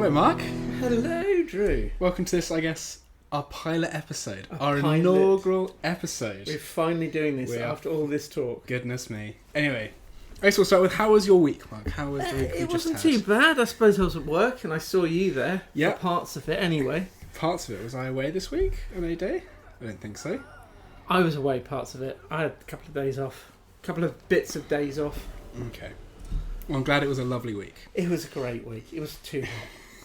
Hello, Mark. Hello, Drew. Welcome to this, I guess, our pilot episode. Our pilot. inaugural episode. We're finally doing this after all this talk. Goodness me. Anyway, I guess we'll start with, how was your week, Mark? How was the week we It just wasn't had? too bad. I suppose I was at work and I saw you there. Yeah. For parts of it, anyway. Parts of it. Was I away this week on a day? I don't think so. I was away parts of it. I had a couple of days off. A couple of bits of days off. Okay. Well, I'm glad it was a lovely week. It was a great week. It was too hot.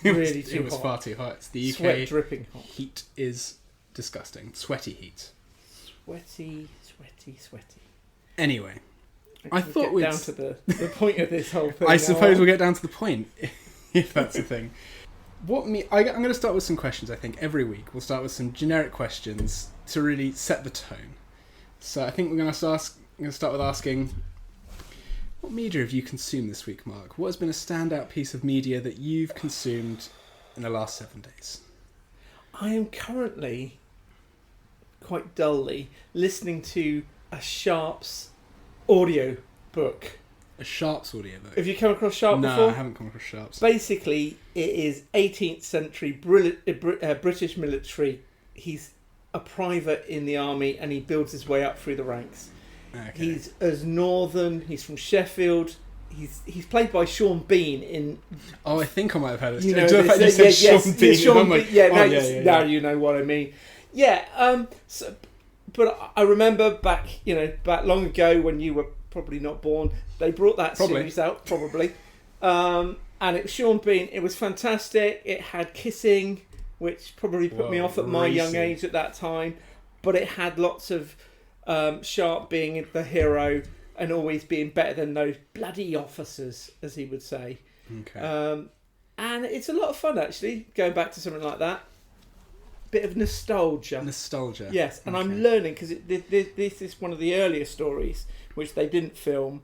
It Really too hot. It was far too hot. It's the UK Sweat dripping hot. heat is disgusting. Sweaty heat. Sweaty. Anyway, I Let's thought get we'd down to the point of this whole thing. I now. suppose we'll get down to the point, if that's the thing. I'm going to start with some questions, I think, every week. We'll start with some generic questions to really set the tone. So I think we're going to start with asking, what media have you consumed this week, Mark? What has been a standout piece of media that you've consumed in the last 7 days? I am currently, quite dully, listening to a Sharps audio book. A Sharps audiobook? Have you come across Sharp No, before? I haven't come across Sharps. Basically, it is 18th century British military. He's a private in the army and he builds his way up through the ranks. Okay. He's as northern. He's from Sheffield. He's played by Sean Bean in. Oh, I think I might have had it. You know, The fact you said Sean Bean, Sean I'm like, Bean. Yeah, oh, now, now you know what I mean. Yeah. But I remember back long ago when you were probably not born, they brought that series out probably, and it was Sean Bean. It was fantastic. It had kissing, which probably put me off at my young age at that time, but it had lots of Sharp being the hero and always being better than those bloody officers, as he would say. Okay. And it's a lot of fun actually going back to something like that. Bit of nostalgia. Yes, and okay. I'm learning because this is one of the earlier stories which they didn't film,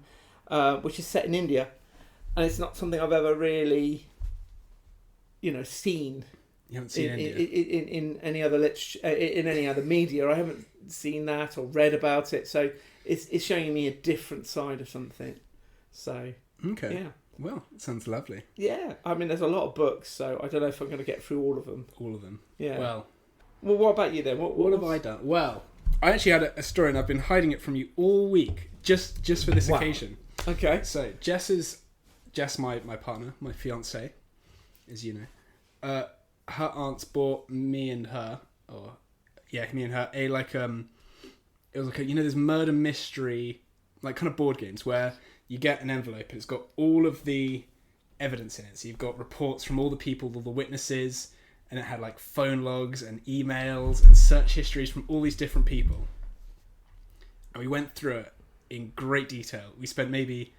which is set in India, and it's not something I've ever really, seen. You haven't seen India in any other in any other media. I haven't seen that or read about it, so it's showing me a different side of something. So okay, yeah. Well, it sounds lovely. Yeah, I mean, there's a lot of books, so I don't know if I'm going to get through all of them. All of them. Yeah. Well, what about you then? What have I done? Well, I actually had a story, and I've been hiding it from you all week, just for this occasion. Okay. So Jess, my partner, my fiance, as you know, her aunts bought me and her, a it was like this murder mystery, like kind of board games where you get an envelope and it's got all of the evidence in it. So you've got reports from all the people, all the witnesses, and it had like phone logs and emails and search histories from all these different people. And we went through it in great detail. We spent maybe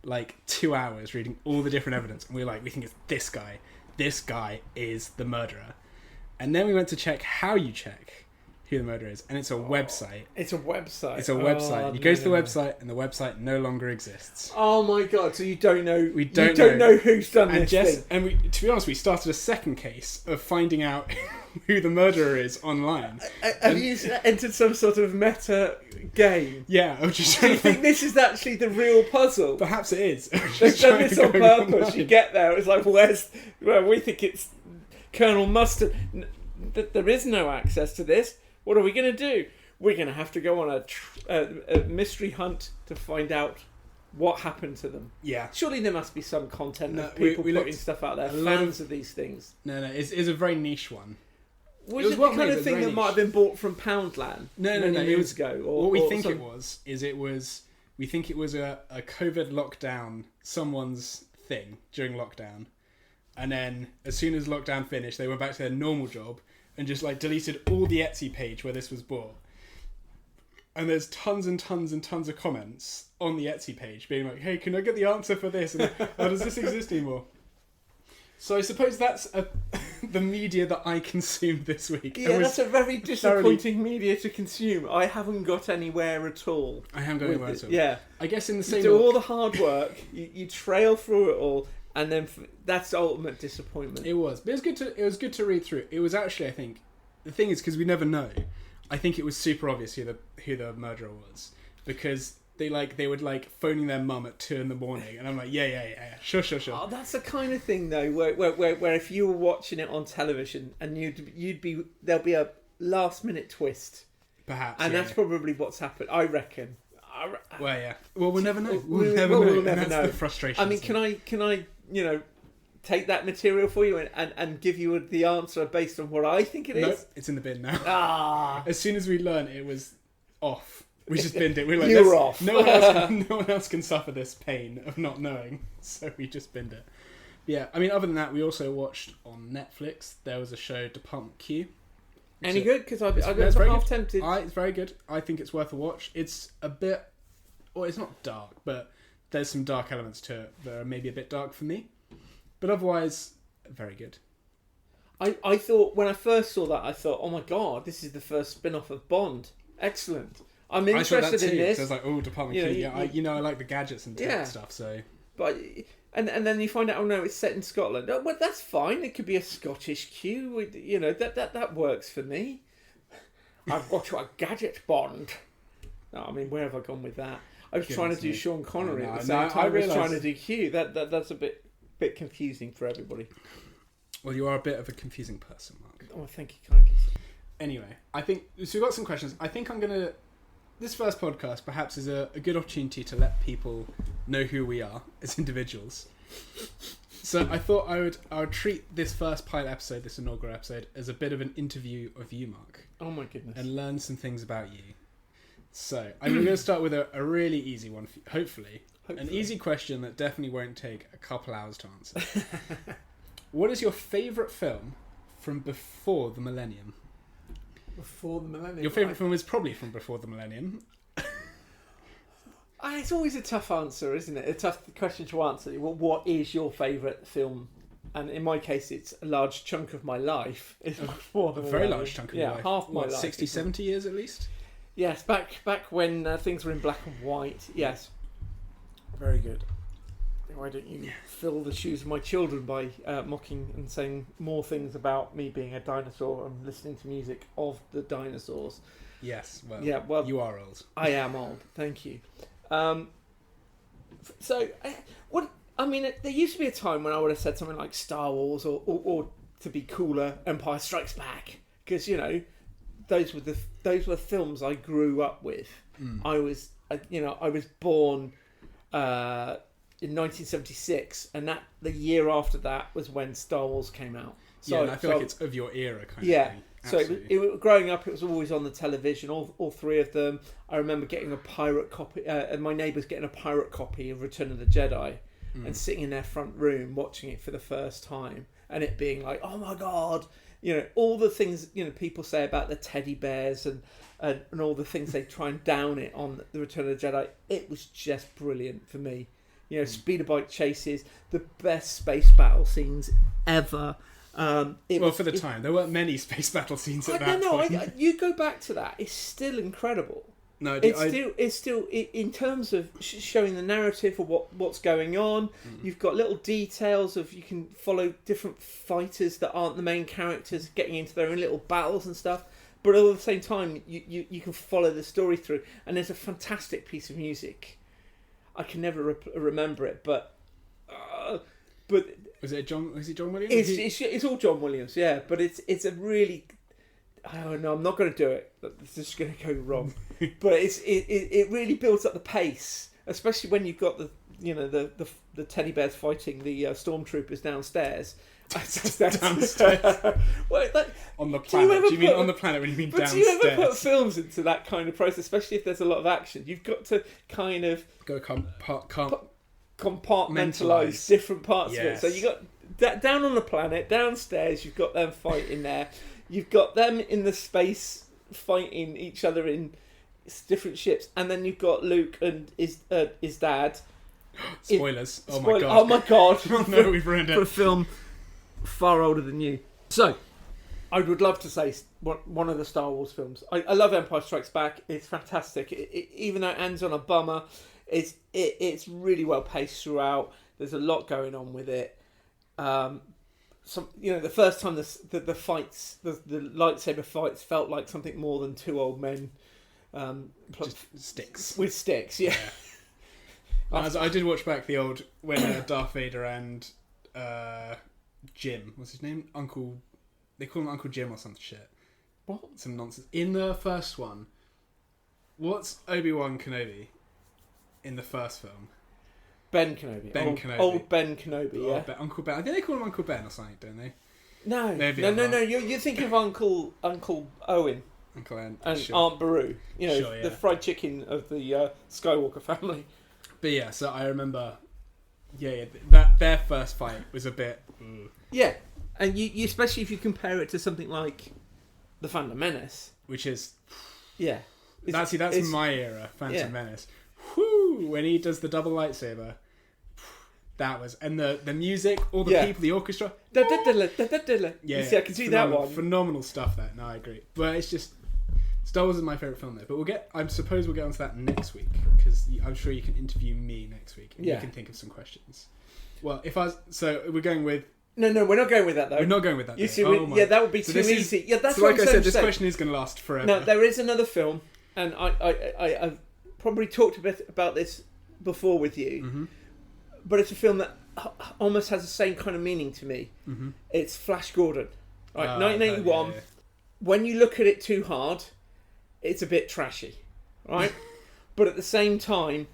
like 2 hours reading all the different evidence, and we were like, we think it's this guy. This guy is the murderer. And then we went to check how you check who the murderer is, and it's a website. It's a website. It's a website. You go to the website, and the website no longer exists. Oh my god! So you don't know? We don't know who's done this thing. And we, to be honest, we started a second case of finding out who the murderer is online. Have you entered some sort of meta game? Yeah, I'm just. Do you think this is actually the real puzzle? Perhaps it is. They've done this on purpose. You get there, it's like, we think it's Colonel Mustard. There is no access to this. What are we going to do? We're going to have to go on a mystery hunt to find out what happened to them. Yeah. Surely there must be some content of people putting stuff out there, fans of these things. No, it's a very niche one. Was it the kind of thing that might have been bought from Poundland many years ago? What we think it was, we think it was a COVID lockdown, someone's thing during lockdown. And then as soon as lockdown finished, they went back to their normal job and just like deleted all the Etsy page where this was bought. And there's tons and tons and tons of comments on the Etsy page being like, hey, can I get the answer for this? And does this exist anymore? So I suppose that's the media that I consumed this week. Yeah, that's a very disappointing media to consume. I haven't got anywhere at all. I haven't got anywhere at all. Yeah. I guess in the same way. You do all the hard work, you trail through it all, and then that's the ultimate disappointment. It was. But it was good to read through. It was actually, I think, the thing is, because we never know, I think it was super obvious who the murderer was. Because they would like phoning their mum at 2 a.m, and I'm like, yeah, sure. Oh, that's the kind of thing though, where if you were watching it on television and there'll be a last minute twist, perhaps, and that's probably what's happened. I reckon. Well, yeah. Well, we'll never know. We'll never know. The frustration. I mean, can I take that material for you and give you the answer based on what I think it is? Nope, it's in the bin now. As soon as we learned it was off, we just binned it. We're like, you're off. No one else can suffer this pain of not knowing, so we just binned it. Yeah, I mean, other than that, we also watched on Netflix. There was a show, Department Q. Any good? Because I got half tempted. It's very good. I think it's worth a watch. It's a bit, well, it's not dark, but there's some dark elements to it that are maybe a bit dark for me. But otherwise, very good. I thought, when I first saw that, I thought, oh my god, this is the first spin-off of Bond. Excellent. I'm interested in this. So I was like, oh, Department Q. I like the gadgets and tech stuff, so... But and then you find out, oh no, it's set in Scotland. Oh, well, that's fine. It could be a Scottish Q. That works for me. I've got you a gadget Bond. No, I mean, where have I gone with that? I was trying to do Sean Connery at the same time. I was trying to do Q. That's a bit confusing for everybody. Well, you are a bit of a confusing person, Mark. Oh, thank you kindly. Anyway, I think so. We've got some questions. I think I'm gonna. This first podcast perhaps is a good opportunity to let people know who we are as individuals. So I thought I would treat this first pilot episode, this inaugural episode, as a bit of an interview of you, Mark. Oh my goodness. And learn some things about you. So I'm going to start with a really easy one, hopefully. An easy question that definitely won't take a couple hours to answer. What is your favourite film from before the millennium? Before the millennium? Your favourite film is probably from before the millennium. It's always a tough answer, isn't it? A tough question to answer. Well, what is your favourite film? And in my case, it's a large chunk of my life. It's before the millennium. Very large chunk of your life. Half my life. 60, 70 years at least? Yes, back when things were in black and white. Yes. Very good. Why don't you fill the shoes of my children by mocking and saying more things about me being a dinosaur and listening to music of the dinosaurs? Yes, well, you are old. I am old, thank you. There used to be a time when I would have said something like Star Wars or to be cooler, Empire Strikes Back, because those were films I grew up with. I was born in 1976, and the year after that was when Star Wars came out. So, and I feel like it's of your era kind of thing. So growing up, it was always on the television, all three of them. I remember getting a pirate copy, and my neighbours getting a pirate copy of Return of the Jedi, and sitting in their front room watching it for the first time, and it being like, oh my god, all the things people say about the teddy bears and all the things they try and down it on the Return of the Jedi. It was just brilliant for me. Speeder bike chases, the best space battle scenes ever. For the time, there weren't many space battle scenes at that point. You go back to that; it's still incredible. No, it's still in terms of showing the narrative of what's going on. You've got little details of you can follow different fighters that aren't the main characters getting into their own little battles and stuff. But at the same time, you can follow the story through, and there's a fantastic piece of music. I can never remember it, but was it John? Was it John Williams? It's all John Williams, yeah. But it's a really, oh no, I'm not going to do it. It's just going to go wrong. But it really builds up the pace, especially when you've got the teddy bears fighting the stormtroopers downstairs. Downstairs. On the planet. Do you mean on the planet when you mean downstairs? Do you ever put films into that kind of process, especially if there's a lot of action? You've got to kind of go compartmentalise different parts of it. So you got down on the planet, downstairs. You've got them fighting there. You've got them in the space fighting each other in different ships, and then you've got Luke and his dad. Spoilers! Oh my god! Oh no, we've ruined it for a film far older than you. So, I would love to say one of the Star Wars films. I love Empire Strikes Back. It's fantastic. Even though it ends on a bummer, it's really well paced throughout. There's a lot going on with it. The first time the fights, the lightsaber fights, felt like something more than two old men Just sticks. With sticks, yeah. I did watch back the old when Darth Vader and Jim, what's his name? They call him Uncle Jim or some shit. What? Some nonsense. In the first one, what's Obi-Wan Kenobi in the first film? Ben Kenobi. Kenobi. Old Ben Kenobi, yeah. Uncle Ben. I think they call him Uncle Ben or something, don't they? No. Maybe No. You're thinking of Uncle Owen. Uncle Anne. And sure. Aunt Beru. You know, Sure, yeah. the fried chicken of the Skywalker family. But yeah, so I remember... Yeah, that their first fight was a bit... Yeah. And you especially if you compare it to something like The Phantom Menace. Which is... Yeah. That's my era, Phantom Menace. Whoo! When he does the double lightsaber... That was... And the music, all the people, the orchestra... Yeah, see, I can see that one. Phenomenal stuff, that. No, I agree. But it's just... Star Wars is my favourite film, though. But I suppose we'll get onto that next week, because I'm sure you can interview me next week, and you can think of some questions. Well, so we're going with... No, we're not going with that, though. We're not going with that, you see, that would be too easy. Yeah, that's what like I said, this question is going to last forever. No, there is another film, and I've probably talked a bit about this before with you, but it's a film that almost has the same kind of meaning to me. It's Flash Gordon, right? 1981. Yeah. When you look at it too hard, it's a bit trashy, right? But at the same time,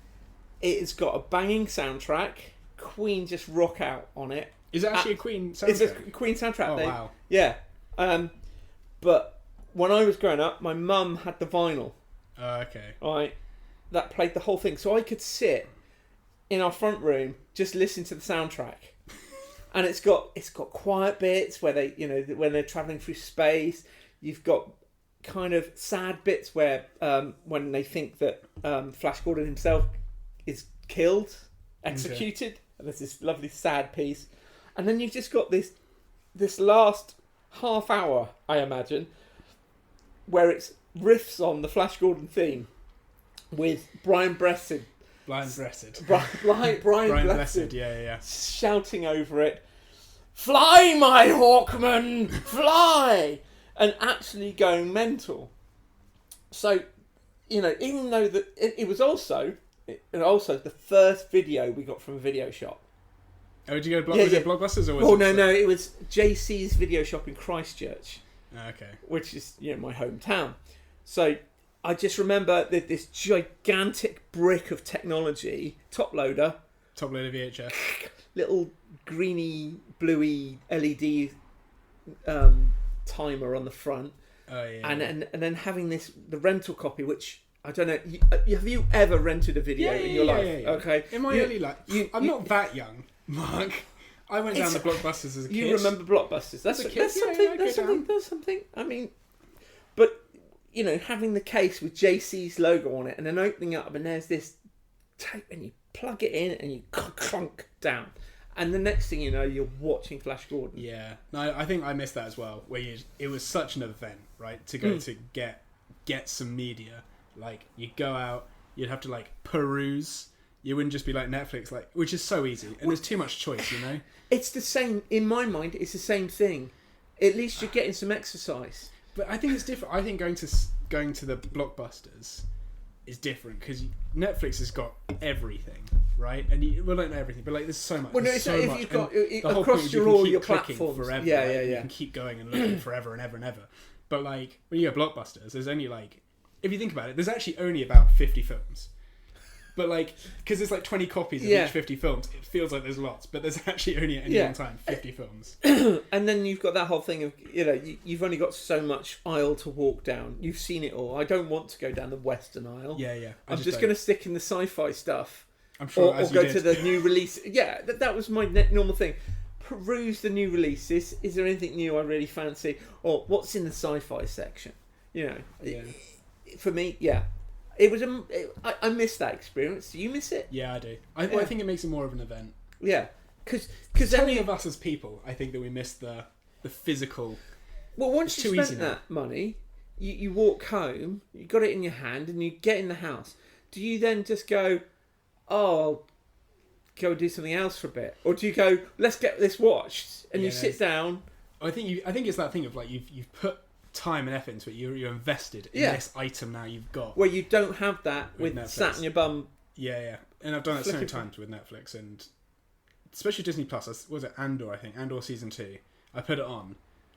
it's got a banging soundtrack. Queen just rock out on it. Is it actually a Queen soundtrack? It's a Queen soundtrack. Oh, wow. Yeah. But when I was growing up, my mum had the vinyl. Okay. Right. That played the whole thing. So I could sit in our front room, just listen to the soundtrack. And it's got quiet bits where they, when they're travelling through space. You've got kind of sad bits where when they think that Flash Gordon himself is killed, executed, and there's this lovely sad piece, and then you've just got this last half hour, I imagine, where it's riffs on the Flash Gordon theme with Brian Blessed, Brian Blessed, yeah, shouting over it, "Fly, my Hawkman, fly!" and actually going mental. So, even though it was also the first video we got from a video shop. Oh, did you go was it Blockbusters or was it? No, it was JC's video shop in Christchurch. Okay. Which is, my hometown. So I just remember this gigantic brick of technology, top loader VHS, little greeny, bluey LED timer on the front. Oh yeah. And then having the rental copy, which I don't know. Have you ever rented a video in your life? Yeah. Okay. In my early life, I'm not that young, Mark. I went down the Blockbusters as a kid. You remember Blockbusters? That's something. I mean, but having the case with JC's logo on it, and then opening up, and there's this tape, and you plug it in, and you clunk down, and the next thing you know, you're watching Flash Gordon. Yeah, no, I think I missed that as well. Where it was such an event, right? To go to get some media. Like, you'd go out, you'd have to, peruse. You wouldn't just be like Netflix, which is so easy. And there's too much choice, It's the same, in my mind, it's the same thing. At least you're getting some exercise. But I think it's different. I think going to the Blockbusters is different, because Netflix has got everything, right? And not everything, but, there's so much. Well, no, it's so if you've got, across all your platforms. Forever, yeah. You can keep going and looking forever and ever and ever. But, when you go Blockbusters, there's only, if you think about it, there's actually only about 50 films. But, because there's 20 copies of each 50 films, it feels like there's lots. But there's actually only at any one time 50 films. And then you've got that whole thing of, you've only got so much aisle to walk down. You've seen it all. I don't want to go down the Western aisle. Yeah. I'm just going to stick in the sci-fi stuff. I'm sure, or go to the new release. Yeah, that was my normal thing. Peruse the new releases. Is there anything new I really fancy? Or what's in the sci-fi section? Yeah. For me, yeah. It was I miss that experience. Do you miss it? Yeah, I do. I think it makes it more of an event. Yeah, because any of us as people, I think that we miss the physical. Well, once you spent that money, you walk home, you got it in your hand, and you get in the house. Do you then just go, I'll go do something else for a bit, or do you go, let's get this watched, and you sit down? I think it's that thing of you've put time and effort into it. You're invested in this item now you've got. Where you don't have that with Netflix. sat in your bum. Yeah. And I've done it so many times with Netflix, and especially Disney Plus. Was it Andor? I think Andor season 2. I put it on,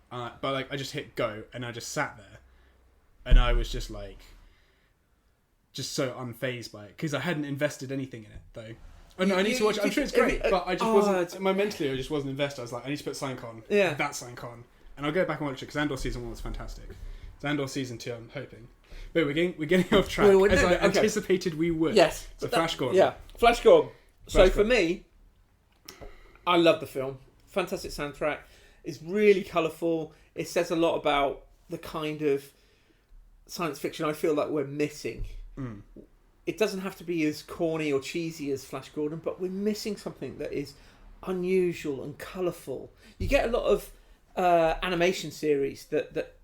but like I just hit go, and I just sat there, and I was just like, just so unfazed by it because I hadn't invested anything in it though. Oh no, I need to watch it. I'm sure it's great, but I just wasn't. My mentally, I just wasn't invested. I was like, I need to put something on. Yeah. That something on, and I'll go back and watch it because Andor season 1 was fantastic. It's Andor season 2. I'm hoping. But we're getting off track as I anticipated we would. Yes. So Flash Gordon. Yeah, Flash Gordon. So for me, I love the film. Fantastic soundtrack. It's really colourful. It says a lot about the kind of science fiction I feel like we're missing. Mm. It doesn't have to be as corny or cheesy as Flash Gordon, but we're missing something that is unusual and colourful. You get a lot of animation series that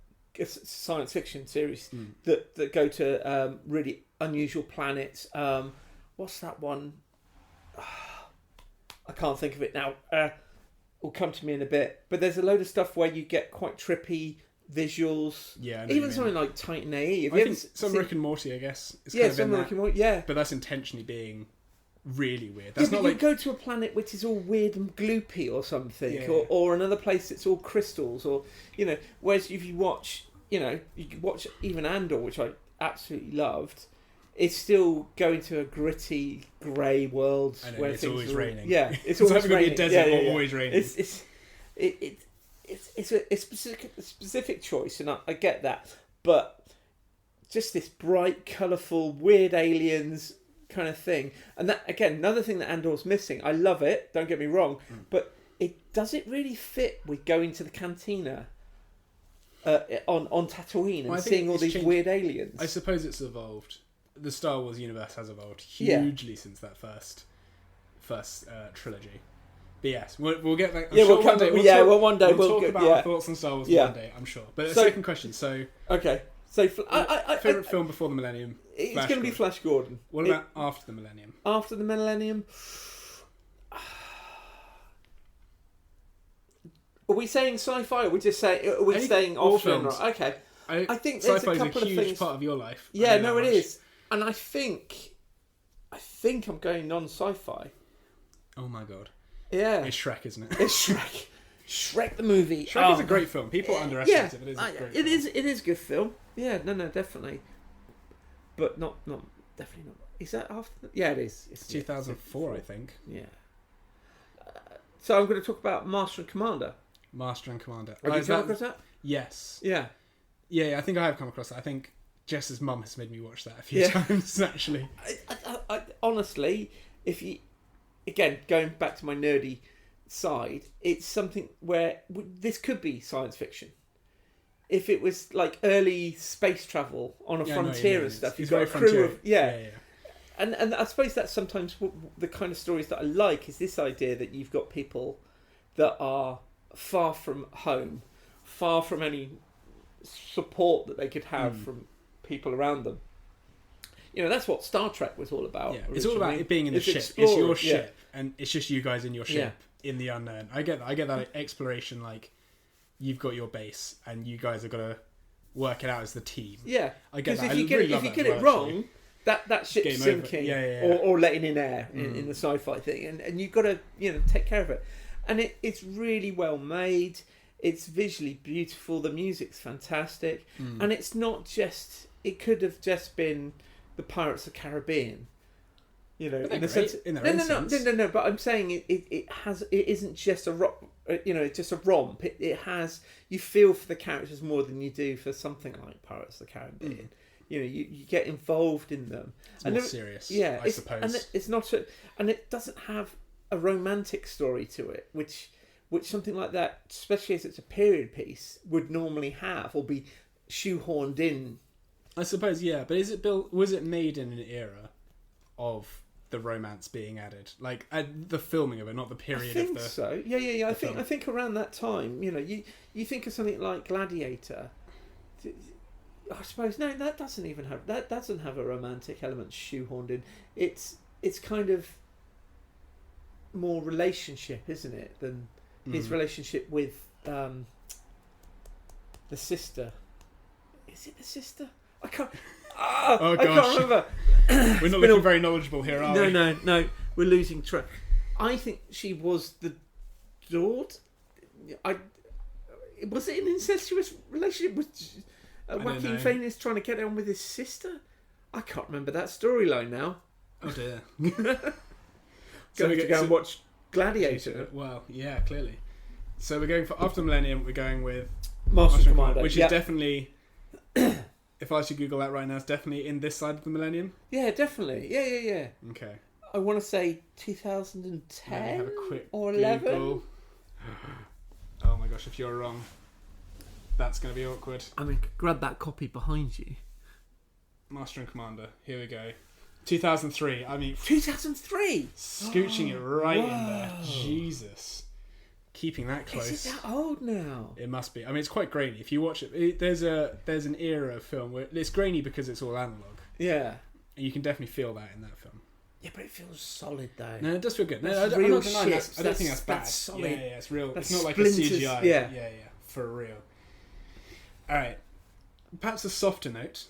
science fiction series that go to really unusual planets. What's that one? I can't think of it now. Will come to me in a bit. But there's a load of stuff where you get quite trippy visuals. Yeah, even something like Titan AE. I think some Rick and Morty, I guess. Some Rick and Morty. Yeah, but that's intentionally being really weird. That's not you like go to a planet which is all weird and gloopy or something, or another place that's all crystals, or Whereas if you watch, you could watch even Andor, which I absolutely loved. It's still going to a gritty, grey world where it's always raining. Yeah, it's always raining. Going to be a desert or always raining. It's a specific choice, and I get that, but just this bright, colourful, weird aliens kind of thing, and that again, another thing that Andor's missing. I love it. Don't get me wrong, but does it really fit with going to the cantina on Tatooine and seeing all these weird aliens? I suppose it's evolved. The Star Wars universe has evolved hugely since that first trilogy. But yes, we'll get back. We'll come to one day. We'll talk about our thoughts on Star Wars one day, I'm sure. But second question. So okay, favorite film before the millennium. It's going to be Flash Gordon. What about after the millennium? After the millennium. Are we saying sci-fi? Or are we just saying? Are we staying off genre? Okay. I think there's a couple of things. Part of your life. Yeah, no, it is, and I think I'm going non-sci-fi. Oh my god. Yeah. It's Shrek, isn't it? It's Shrek. Shrek the movie. Shrek is a great film. People underestimate it, but it is a great film. It is a good film. Yeah, no, definitely. But not definitely not. Is that after? Yeah, it is. It's 2004, I think. Yeah. So I'm going to talk about Master and Commander. Master and Commander. Have you come across that? Yes. Yeah. Yeah, I think I have come across that. I think Jess's mum has made me watch that a few times, actually. I honestly, if you... Again, going back to my nerdy side, it's something where this could be science fiction. If it was like early space travel on a frontier and stuff, you've got a crew of... Yeah. And I suppose that's sometimes the kind of stories that I like, is this idea that you've got people that are far from home, far from any support that they could have from people around them. That's what Star Trek was all about. Yeah. It's all about it being in the ship. It's your ship, and it's just you guys in your ship in the unknown. I get that. I get that exploration. Like, you've got your base, and you guys are gonna work it out as the team. Yeah, I get that. If you get it wrong, that ship's sinking, or letting in air in the sci-fi thing, and you've got to take care of it. And it's really well made. It's visually beautiful. The music's fantastic, and it's not just. It could have just been the Pirates of the Caribbean, in the sense. No. But I'm saying it isn't just a rock. Just a romp. It has. You feel for the characters more than you do for something like Pirates of the Caribbean. You get involved in them. It's more serious. Yeah, I suppose. And it's not. And it doesn't have a romantic story to it, which something like that, especially as it's a period piece, would normally have or be shoehorned in. I suppose, yeah, but is it built? Was it made in an era of the romance being added, like the filming of it, not the period? I think of the. So. Yeah. I think around that time, you think of something like Gladiator. I suppose no, that doesn't have a romantic element shoehorned in. It's kind of more relationship, isn't it, than his relationship with the sister. Is it the sister? I can't. Oh I gosh. can't remember. We're not looking very knowledgeable here, are we? No. We're losing track. I think she was the daughter. Was it an incestuous relationship with Joaquin Phoenix trying to get on with his sister? I can't remember that storyline now. Oh dear. So we go and watch Gladiator. Well, yeah, clearly. So we're going for After Millennium. We're going with Master and Commander, which is definitely. If I should Google that right now, it's definitely in this side of the millennium. Yeah, definitely. Yeah. Okay. I want to say 2010 have a quick or 11. Google. Oh my gosh! If you're wrong, that's going to be awkward. I mean, grab that copy behind you. Master and Commander. Here we go. 2003. I mean, 2003. Scooching it right in there. Jesus. Keeping that close. Is it that old now? It must be. I mean, it's quite grainy. If you watch it, there's an era of film where it's grainy because it's all analog. Yeah. And you can definitely feel that in that film. Yeah, but it feels solid though. No, it does feel good. No, that's I'm real not denying shit. I don't think that's bad. That's solid. Yeah, it's real. That's it's not splinters, like a CGI. Yeah, for real. All right. Perhaps a softer note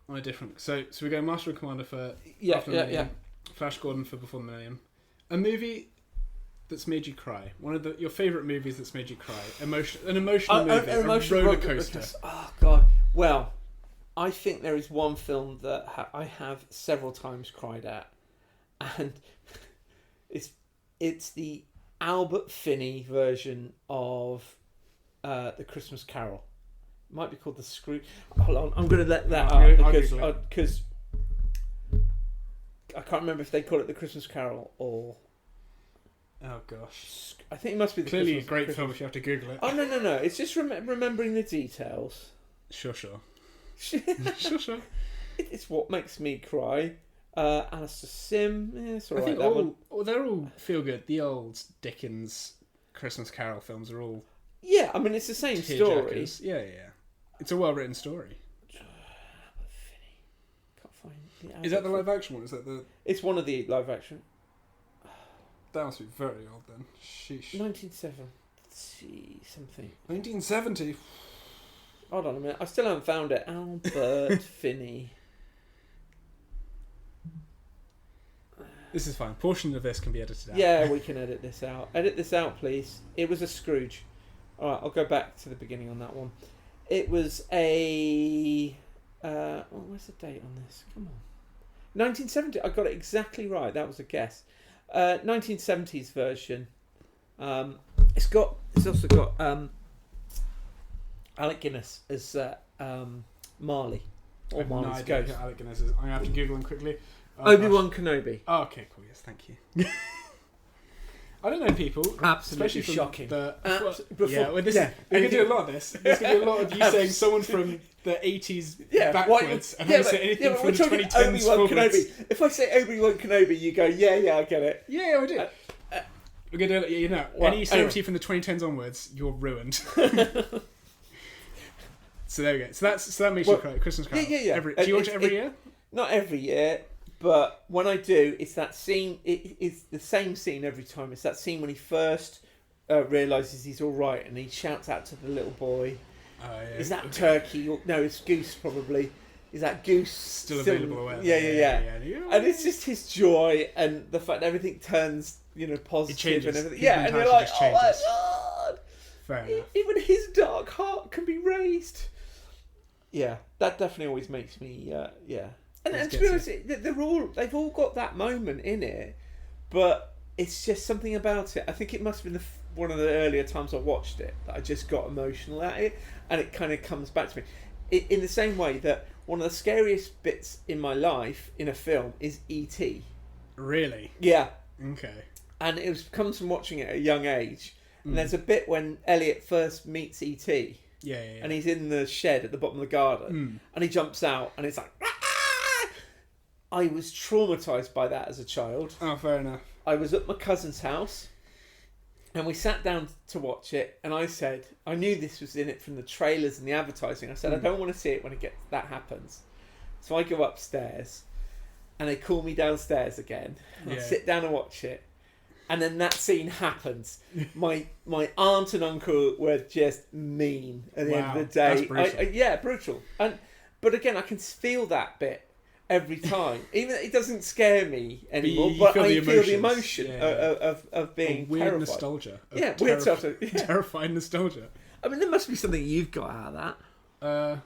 on a different. So we go Master and Commander for After the Millennium. Flash Gordon for Before the Millennium. A movie that's made you cry. One of your favourite movies that's made you cry. An emotional movie. A roller coaster. Oh God. Well, I think there is one film that I have several times cried at, and it's the Albert Finney version of the Christmas Carol. It might be called the Scrooge. Hold on, I'm going to let that up because I can't remember if they call it the Christmas Carol or. Oh gosh! I think it must be the clearly Christmas, a great film if you have to Google it. Oh no! It's just remembering the details. Sure. Sure. It's what makes me cry. Alistair Sim, it's alright. I think they're all feel good. The old Dickens Christmas Carol films are all. Yeah, I mean it's the same story. Yeah. It's a well-written story. Can't find. Is that the live action one? Is that the? It's one of the live action. That must be very old then. Sheesh. 1970 something. 1970. Hold on a minute. I still haven't found it. Albert Finney. This is fine. Portion of this can be edited out. Yeah, we can edit this out. Edit this out, please. It was a Scrooge. All right, I'll go back to the beginning on that one. It was a. Where's the date on this? Come on. 1970. I got it exactly right. That was a guess. 1970s version. It's also got Alec Guinness as Marley. Or Marley's ghost. Alec Guinness is. I'm gonna have to Google him quickly. Obi-Wan Kenobi. Oh, okay, cool. Yes, thank you. I don't know people. Absolutely especially shocking. We're gonna do a lot of this. There's gonna be a lot of you saying someone from the 80s backwards, and I say anything from the 2010s forwards. If I say Obi-Wan Kenobi, you go, yeah, I get it. Yeah, I do. We're gonna do it. Any celebrity from the 2010s onwards, you're ruined. So there we go. So that makes you cry. Christmas Carol. Yeah. Do you watch it every year? Not every year, but when I do, it's that scene. It's the same scene every time. It's that scene when he first realizes he's all right, and he shouts out to the little boy. Oh, yeah. Is that turkey? No, it's goose probably. Is that goose still available? Yeah. And it's just his joy and the fact that everything turns, positive and everything. Yeah, and you're like, oh my God! Fair enough. Even his dark heart can be raised. Yeah, that definitely always makes me. And to be honest, they've all got that moment in it, but it's just something about it. I think it must have been one of the earlier times I watched it that I just got emotional at it, and it kind of comes back to me. In the same way that one of the scariest bits in my life in a film is E.T. Really? Yeah. Okay. And it comes from watching it at a young age. And there's a bit when Elliot first meets E.T. Yeah. And he's in the shed at the bottom of the garden, and he jumps out, and it's like. I was traumatised by that as a child. Oh, fair enough. I was at my cousin's house, and we sat down to watch it, and I said, I knew this was in it from the trailers and the advertising. I said, I don't want to see it when that happens. So I go upstairs, and they call me downstairs again, and I sit down and watch it, And then that scene happens. My aunt and uncle were just mean at the end of the day. That's brutal. Brutal. But again, I can feel that bit every time. Even it doesn't scare me anymore, but I feel the emotion of being weird terrified. Nostalgia. Weird nostalgia. Terrified nostalgia. I mean, there must be something you've got out of that.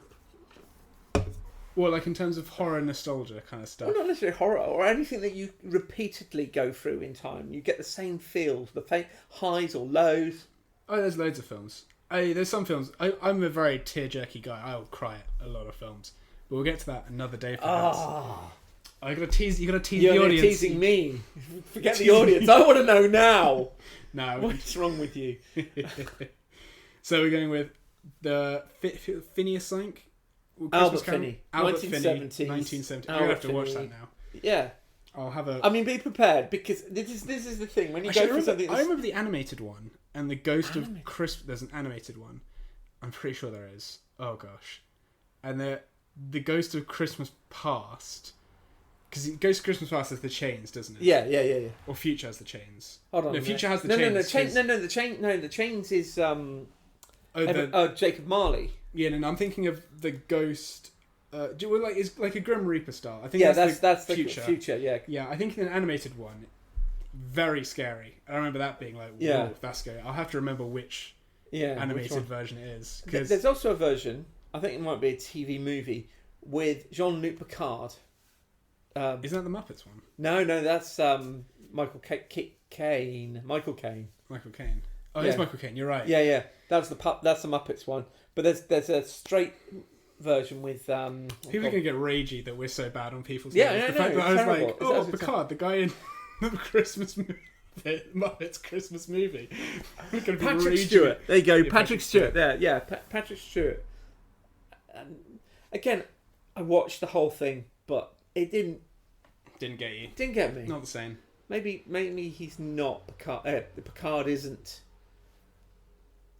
Well, like in terms of horror nostalgia kind of stuff. Well, not necessarily horror or anything that you repeatedly go through in time. You get the same feels, the highs or lows. Oh, there's loads of films. There's some films. I'm a very tear-jerky guy. I'll cry at a lot of films. But we'll get to that another day, perhaps. You gotta tease the audience. You're teasing me. Forget the audience. I want to know now. No. What's wrong with you? So we're going with the Phineas Sank. Albert Finney. 1970. 1970. I'm going to have to watch that now. Yeah. I'll have a... I mean, be prepared, because this is the thing. When you go for something... I remember the animated one, and the Ghost of Christmas... There's an animated one. I'm pretty sure there is. Oh, gosh. And the Ghost of Christmas Past... Because Ghost of Christmas Past has the chains, doesn't it? Yeah. Or Future has the chains. Hold on. No, Future has the chains. The chains is... Jacob Marley. Yeah, no, I'm thinking of the Ghost. It's like a Grim Reaper style. I think that's the Future. Yeah. Yeah, I think in an animated one, very scary. I remember that being like, whoa, that's scary. I'll have to remember which animated version it is. There's also a version. I think it might be a TV movie with Jean-Luc Picard. Isn't that the Muppets one? No, that's Michael Caine. Michael Caine. Oh, it's Michael Caine. You're right. Yeah. That's the Muppets one. But there's a straight version with people are gonna get ragey that we're so bad on people's names. The fact that I was like, Picard, the guy in the Christmas movie, the Muppets Christmas movie. Patrick Stewart. There you go, Patrick Stewart. There, yeah, Patrick Stewart. Again, I watched the whole thing, but it didn't get you. Didn't get me. Not the same. Maybe he's not Picard. Picard isn't.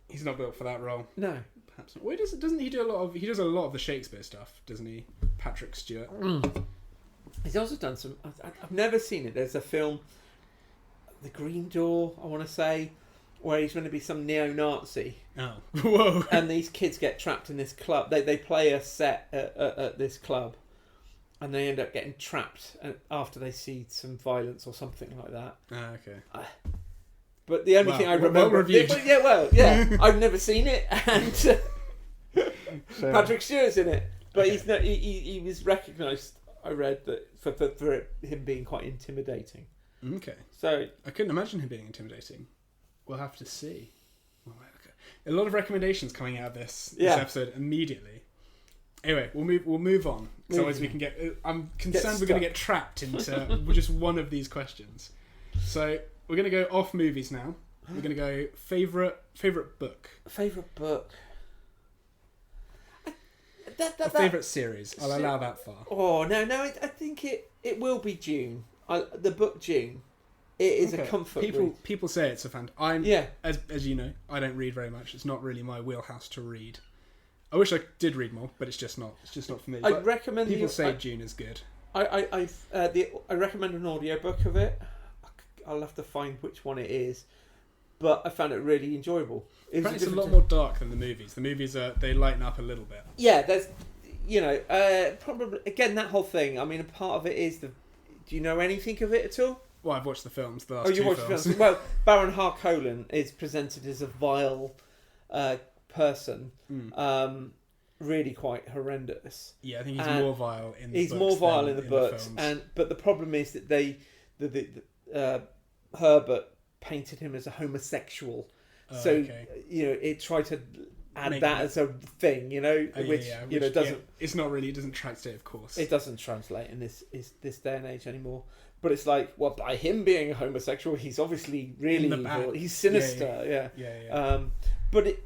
He's not built for that role. No. Perhaps not. Wait, doesn't he do a lot of... He does a lot of the Shakespeare stuff, doesn't he? Patrick Stewart. He's also done some... I've never seen it. There's a film, The Green Door, I want to say, where he's going to be some neo-Nazi. Oh. Whoa. And these kids get trapped in this club. They play a set at this club. And they end up getting trapped after they see some violence or something like that. Okay. But the only thing I remember... I've never seen it, and Patrick Stewart's in it. But he was recognised, I read, that for him being quite intimidating. Okay. So I couldn't imagine him being intimidating. We'll have to see. A lot of recommendations coming out of this episode immediately. Anyway, we'll move on. So otherwise we can get... I'm concerned we're going to get trapped into just one of these questions. So... We're going to go off movies now. We're going to go favourite book. Favourite book. Favourite series. I'll allow that far. Oh, no. I think it will be June. The book June. It is a comfort read. People say it's a fan. As you know, I don't read very much. It's not really my wheelhouse to read. I wish I did read more, but it's just not for me. I recommend people say June is good. I recommend an audiobook of it. I'll have to find which one it is, but I found it really enjoyable. It's a lot more dark than the movies. The movies they lighten up a little bit. Yeah, there's, probably again that whole thing. I mean, a part of it is do you know anything of it at all? Well, I've watched the films. The last two films. The films. Well, Baron Harkonnen is presented as a vile person. Really quite horrendous. Yeah, I think he's more vile in the books. He's more vile in the books, but the problem is that Herbert painted him as a homosexual, it tried to add that as a thing, which doesn't. It's not really. It doesn't translate, of course. It doesn't translate in this day and age anymore. But it's like, well, by him being a homosexual, he's obviously really evil. He's sinister. Yeah. But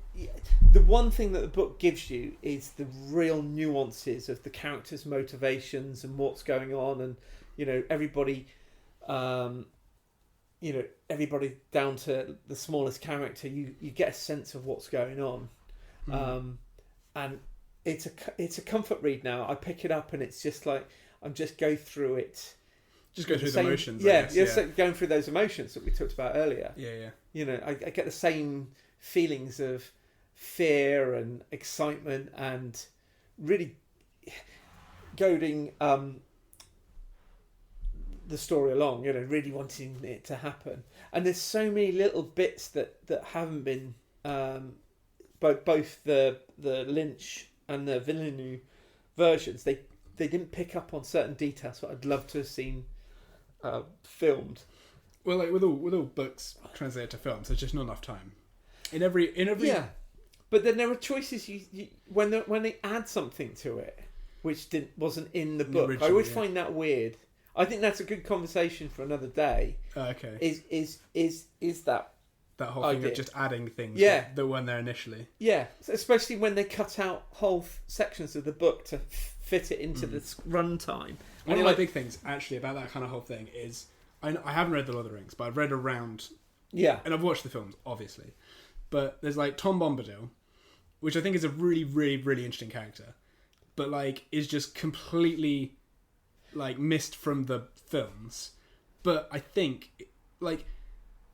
the one thing that the book gives you is the real nuances of the characters' motivations and what's going on, and everybody. Everybody down to the smallest character, you get a sense of what's going on, and it's a comfort read now. I pick it up and it's just like I'm just go through it Just go through the motions. Yeah, so going through those emotions that we talked about earlier. Yeah. You know, I get the same feelings of fear and excitement and really goading the story along, you know, really wanting it to happen. And there's so many little bits that haven't been both the Lynch and the Villeneuve versions, they didn't pick up on certain details that I'd love to have seen filmed. Well, like with all books translated to films, there's just not enough time. In every Yeah, but then there are choices you when they add something to it which wasn't in the book. I always find that weird. I think that's a good conversation for another day. Okay. Is that whole idea. Thing of just adding things that weren't there initially. Yeah, so especially when they cut out whole sections of the book to fit it into the runtime. One of my big things actually about that kind of whole thing is I haven't read The Lord of the Rings, but I've read around. Yeah. And I've watched the films, obviously. But there's like Tom Bombadil, which I think is a really, really, really interesting character, but like is just completely like missed from the films. But I think like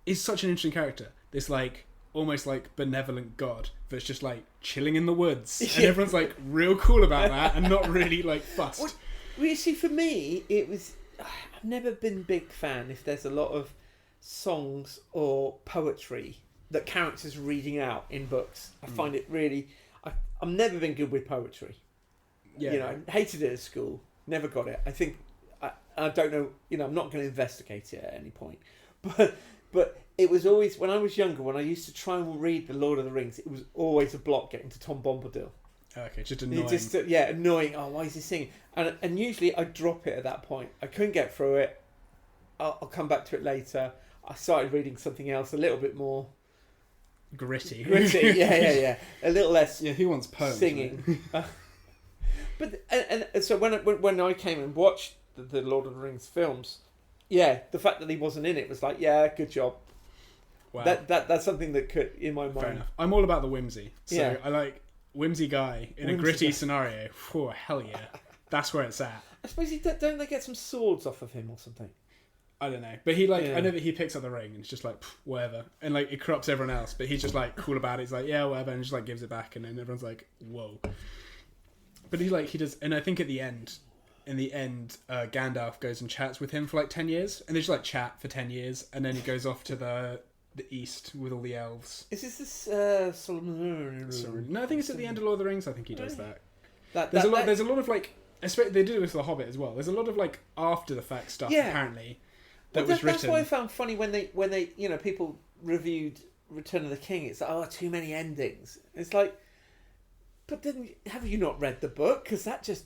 is such an interesting character. This like almost like benevolent god that's just like chilling in the woods, and everyone's like real cool about that and not really like fussed. Well, you see, for me, it was. I've never been a big fan if there's a lot of songs or poetry that characters are reading out in books. I find it really. I've never been good with poetry. Yeah. You know, I hated it at school. Never got it. I think I don't know. You know, I'm not going to investigate it at any point. But it was always when I was younger. When I used to try and read The Lord of the Rings, it was always a block getting to Tom Bombadil. Okay, just annoying. Annoying. Oh, why is he singing? And usually I'd drop it at that point. I couldn't get through it. I'll come back to it later. I started reading something else a little bit more gritty. Yeah. A little less. Yeah, who wants poems? Singing. Right? But so when I came and watched the Lord of the Rings films, the fact that he wasn't in it was like, good job. Wow. That's something that could in my mind. Fair enough. I'm all about the whimsy. So I like whimsy guy in a gritty scenario. Oh, hell yeah. That's where it's at. I suppose don't they get some swords off of him or something? I don't know. But he I know that he picks up the ring and it's just like, whatever. And like, it corrupts everyone else, but he's just like cool about it. He's like, yeah, whatever. And just like gives it back. And then everyone's like, whoa. But he does, and I think in the end, Gandalf goes and chats with him for like 10 years. And they just like chat for 10 years. And then he goes off to the east with all the elves. Is this Solomon? No, I think it's at the end of Lord of the Rings. I think he does that. There's a lot of like, especially they do it with The Hobbit as well. There's a lot of like after the fact stuff apparently that was written. That's what I found funny when they people reviewed Return of the King. It's like, too many endings. It's like, but then have you not read the book? Because that just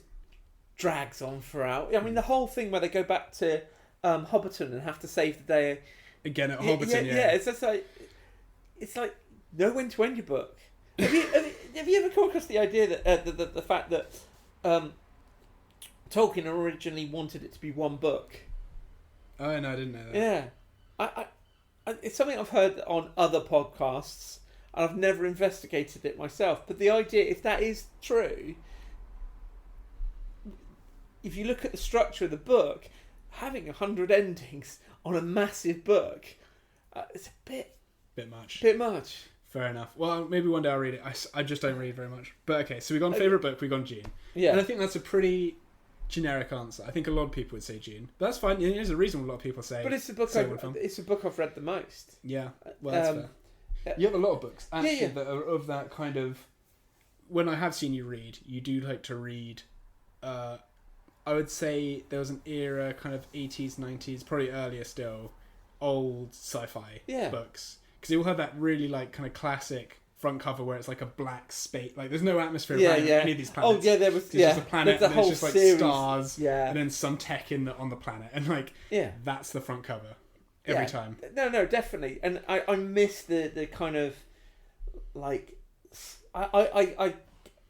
drags on throughout. I mean, the whole thing where they go back to Hobbiton and have to save the day again at Hobbiton. Yeah. It's just like know when to end your book. Have you ever come across the idea that the fact that Tolkien originally wanted it to be one book? Oh no, I didn't know that. Yeah, I it's something I've heard on other podcasts, and I've never investigated it myself. But the idea, if that is true, if you look at the structure of the book, having 100 endings on a massive book, it's a bit much. Fair enough. Well, maybe one day I'll read it. I just don't read very much. But okay, so we've gone favourite book, we've gone Dune. Yeah. And I think that's a pretty generic answer. I think a lot of people would say Dune. But that's fine. There's a reason a lot of people say. But it's the book I've read the most. Yeah. Well, that's fair. You have a lot of books actually that are of that kind of. When I have seen you read, you do like to read. I would say there was an era, kind of 80s, 90s, probably earlier still, old sci-fi books. Because they all have that really like kind of classic front cover where it's like a black space, like there's no atmosphere around any of these planets. Oh yeah, there was it's just a planet and it's just like series. Stars and then some tech on the planet, and like that's the front cover every time. No, definitely. And I miss the kind of like I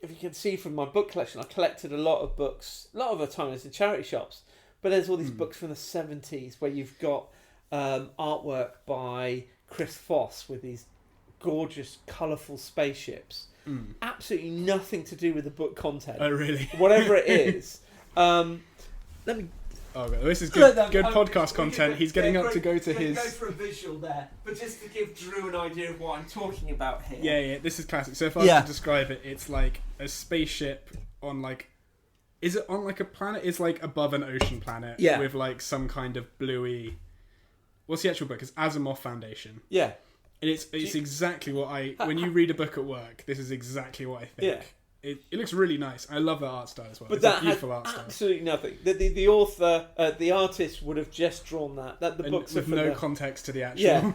if you can see from my book collection, I collected a lot of books. A lot of the time it's in charity shops, but there's all these books from the 70s where you've got artwork by Chris Foss with these gorgeous, colourful spaceships. Absolutely nothing to do with the book content. Oh, really? Whatever it is. Let me. Oh, this is Look, good I'm- podcast content. He's getting up to go to Go his. for a visual there, but just to give Drew an idea of what I'm talking about here. Yeah. This is classic. So if I was to describe it, it's like a spaceship on like. Is it on like a planet? It's like above an ocean planet. Yeah. With like some kind of bluey. What's the actual book? It's Asimov Foundation. Yeah. And it's exactly what when you read a book at work, this is exactly what I think. Yeah. It looks really nice. I love that art style as well. But it's that a beautiful has art style. absolutely nothing. The author, the artist would have just drawn that. That the And books with are no context to the actual. Yeah.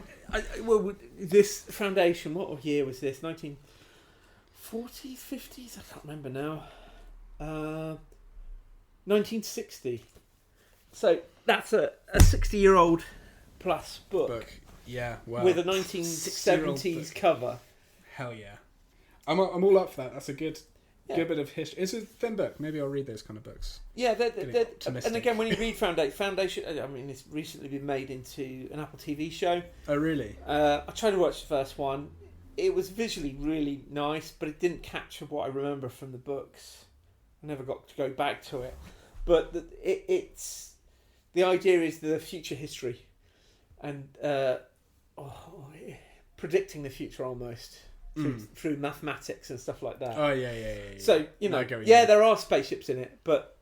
Well, this foundation. What year was this? 1940s, 50s. I can't remember now. 1960. So that's a 60-year-old plus book. Yeah, wow. With a 1970s cover. Hell yeah. I'm all up for that. That's a good bit of history. It's a thin book. Maybe I'll read those kind of books. Yeah, and again, when you read Foundation, I mean, it's recently been made into an Apple TV show. Oh, really? I tried to watch the first one. It was visually really nice, but it didn't capture what I remember from the books. I never got to go back to it. But it's the idea is the future history, and predicting the future almost through mathematics and stuff like that. Oh yeah. So there are spaceships in it, but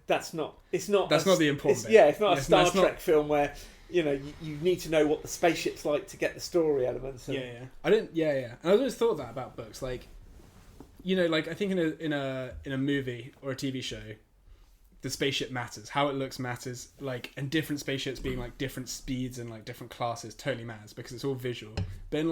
that's not. It's not. That's not the important bit. Yeah, it's not a Star Trek film where you need to know what the spaceship's like to get the story elements. And, I didn't. Yeah. And I always thought that about books, like. Like I think in a movie or a TV show, the spaceship matters. How it looks matters. Like, and different spaceships being like different speeds and like different classes totally matters because it's all visual. But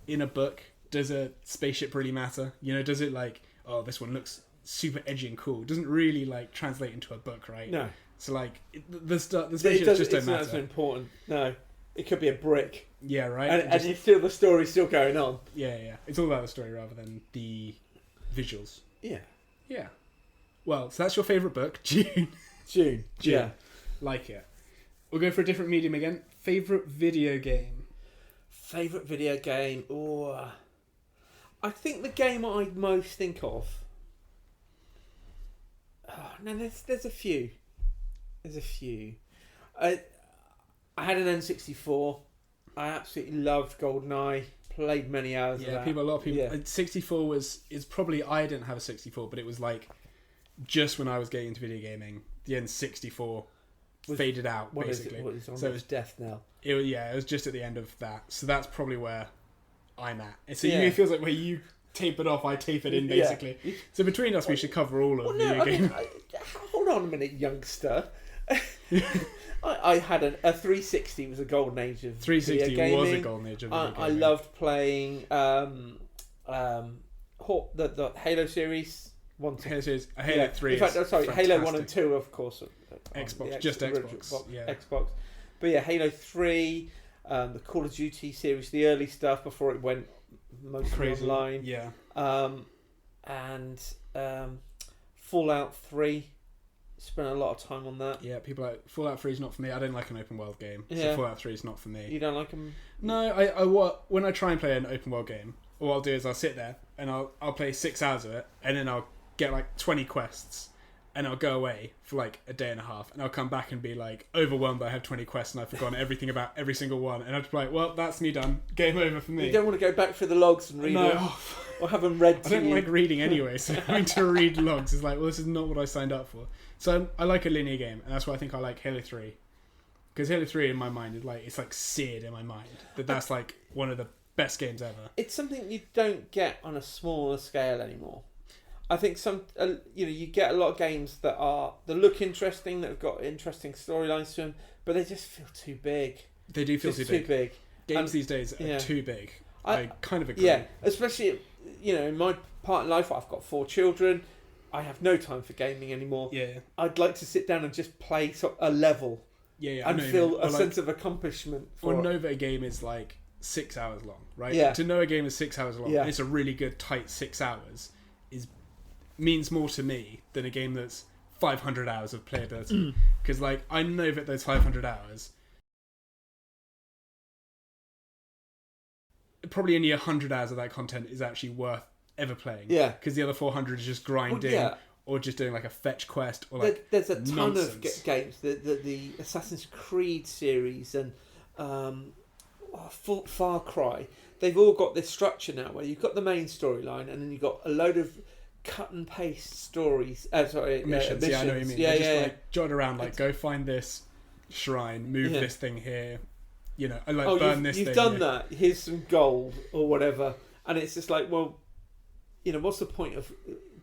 in a book, does a spaceship really matter? Does it like, oh, this one looks super edgy and cool? It doesn't really like translate into a book, right? No. So like the spaceships just don't matter. It's not as important. No, it could be a brick. Yeah, right. And the story's still going on. Yeah. It's all about the story rather than the visuals. Yeah. Well, so that's your favourite book, June. June. Yeah. Like it. We'll go for a different medium again. Favourite video game? Favourite video game? Oh, I think the game I most think of... Oh, no, there's a few. I had an N64. I absolutely loved GoldenEye. Played many hours of that. A lot of people. Yeah. 64 is probably, I didn't have a 64, but it was like just when I was getting into video gaming, the N64 faded out basically. What is on its death now? It was just at the end of that, so that's probably where I'm at. So it feels like where you tape it off, I tape it in basically. Yeah. So between us, we should cover all of video games. Hold on a minute, youngster. I had a 360 was a golden age of 360 video was a golden age of video gaming. I loved playing the Halo series. Halo 3. In fact, fantastic. Halo 1 and 2, of course. Xbox, just Xbox. Xbox. But yeah, Halo 3, the Call of Duty series, the early stuff before it went mostly crazy online. Yeah. And Fallout 3. Spent a lot of time on that. Yeah, people like Fallout 3 is not for me. I don't like an open world game. Yeah. So Fallout 3 is not for me. You don't like them? No, when I try and play an open world game, all I'll do is I'll sit there and I'll play 6 hours of it, and then I'll get like 20 quests, and I'll go away for like a day and a half, and I'll come back and be like overwhelmed that I have 20 quests and I've forgotten everything about every single one, and I'll be like, well, that's me done. Game over for me. You don't want to go back through the logs and read them, or have them read to you. I don't like reading anyway, so having to read logs is like, well, this is not what I signed up for. So I like a linear game, and that's why I think I like Halo 3. Because Halo 3 in my mind is like, it's like seared in my mind that's like one of the best games ever. It's something you don't get on a smaller scale anymore. I think you get a lot of games that look interesting, that have got interesting storylines to them, but they just feel too big. They do feel too big. Games these days are too big. I kind of agree. Yeah, especially in my part of life, I've got 4 children. I have no time for gaming anymore. Yeah. I'd like to sit down and just play a level. Yeah. And feel a sense of accomplishment. Or know that a game is like 6 hours long, right? Yeah. To know a game is 6 hours long, and it's a really good tight 6 hours, means more to me than a game that's 500 hours of playability. Because like I know that those 500 hours, probably only 100 hours of that content is actually worth ever playing. Yeah. Because the other 400 is just grinding or just doing like a fetch quest, or like there's a ton nonsense. of games, the Assassin's Creed series and Far Cry. They've all got this structure now where you've got the main storyline and then you've got a load of cut and paste stories. Missions. Yeah, I know what you mean. Yeah, just like jot around, like go find this shrine, move this thing here, you know, and like burn this thing. You've done that. Here's some gold or whatever, and it's just like, well, you know, what's the point of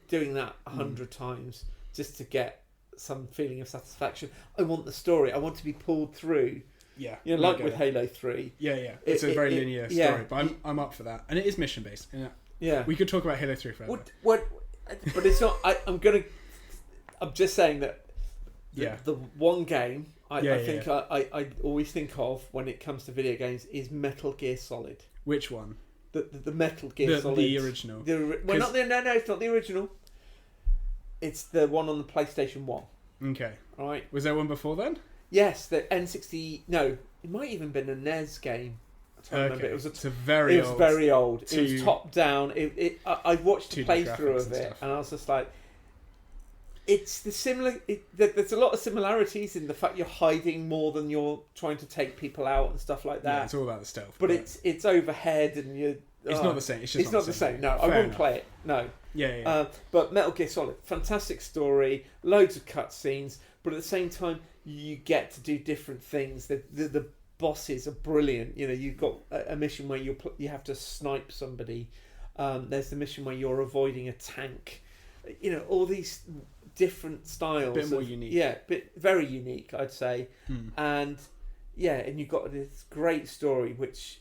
doing that 100 times just to get some feeling of satisfaction? I want the story. I want to be pulled through. Yeah, you know, like with Halo 3. Yeah. It's a very linear story, but I'm up for that, and it is mission based. Yeah, we could talk about Halo 3 forever. But it's not. I'm just saying that. The one game I always think of when it comes to video games is Metal Gear Solid. Which one? The Metal Gear Solid. The original. No, it's not the original. It's the one on the PlayStation 1. Okay. All right. Was there one before then? Yes, the N60. No, it might even been a NES game. I can't remember. It was very old. It was top down. I watched a playthrough of it, and I was just like, it's the similar. There's a lot of similarities in the fact you're hiding more than you're trying to take people out and stuff like that. Yeah, it's all about the stealth. But it's overhead and you. It's not the same. It's not the same. No, I wouldn't play it. No. Yeah. But Metal Gear Solid, fantastic story, loads of cutscenes, but at the same time you get to do different things. The bosses are brilliant. You know, you've got a mission where you have to snipe somebody. There's the mission where you're avoiding a tank. You know, all these different styles. A bit more unique. Yeah, very unique, I'd say. And you've got this great story which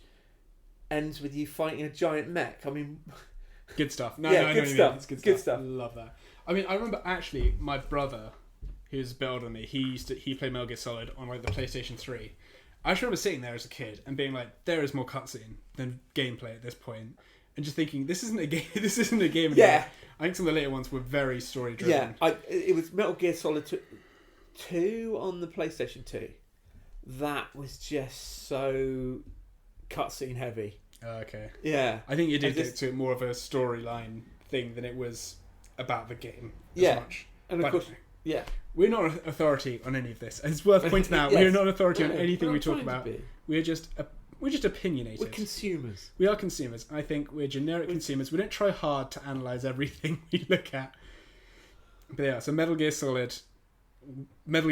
ends with you fighting a giant mech. I mean, good stuff. Good stuff. Love that. I mean, I remember actually my brother, who's a bit older than me, he played Metal Gear Solid on like the PlayStation 3. I just remember sitting there as a kid and being like, there is more cutscene than gameplay at this point, and just thinking, this isn't a game. This isn't a game. Yeah. I think some of the later ones were very story driven. Yeah, it was Metal Gear Solid 2 on the PlayStation 2. That was just so cutscene heavy. Okay. Yeah. I think you did get to more of a storyline thing than it was about the game as much. And of course, we're not an authority on any of this. And it's worth pointing out, we're not an authority on anything we talk about. We're just opinionated. We're consumers. We are consumers. I think we're generic consumers. We don't try hard to analyse everything we look at. But yeah, so Metal Gear Solid on the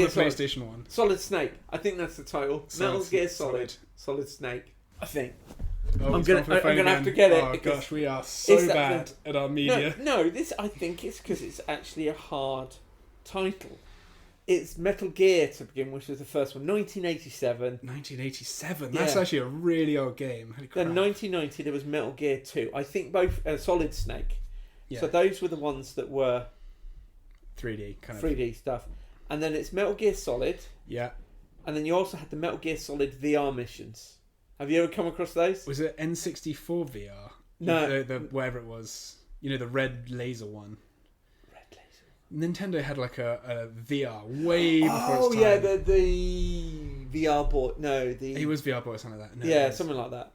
PlayStation 1. Solid Snake. I think that's the title. Metal Gear Solid Snake. I think. I'm gonna have to get it. Oh gosh, we are so bad at our media. No, this I think it's because it's actually a hard title. It's Metal Gear to begin, which was the first one, 1987. 1987. That's actually a really old game. Then 1990 there was Metal Gear 2. I think both Solid Snake. Yeah. So those were the ones that were 3D kind of 3D stuff. And then it's Metal Gear Solid. Yeah. And then you also had the Metal Gear Solid VR missions. Have you ever come across those? Was it N64 VR? No. The whatever it was. You know, the red laser one. Nintendo had like a VR way before its time. Yeah, the VR boy. No, He was VR boy or something like that. No, something like that.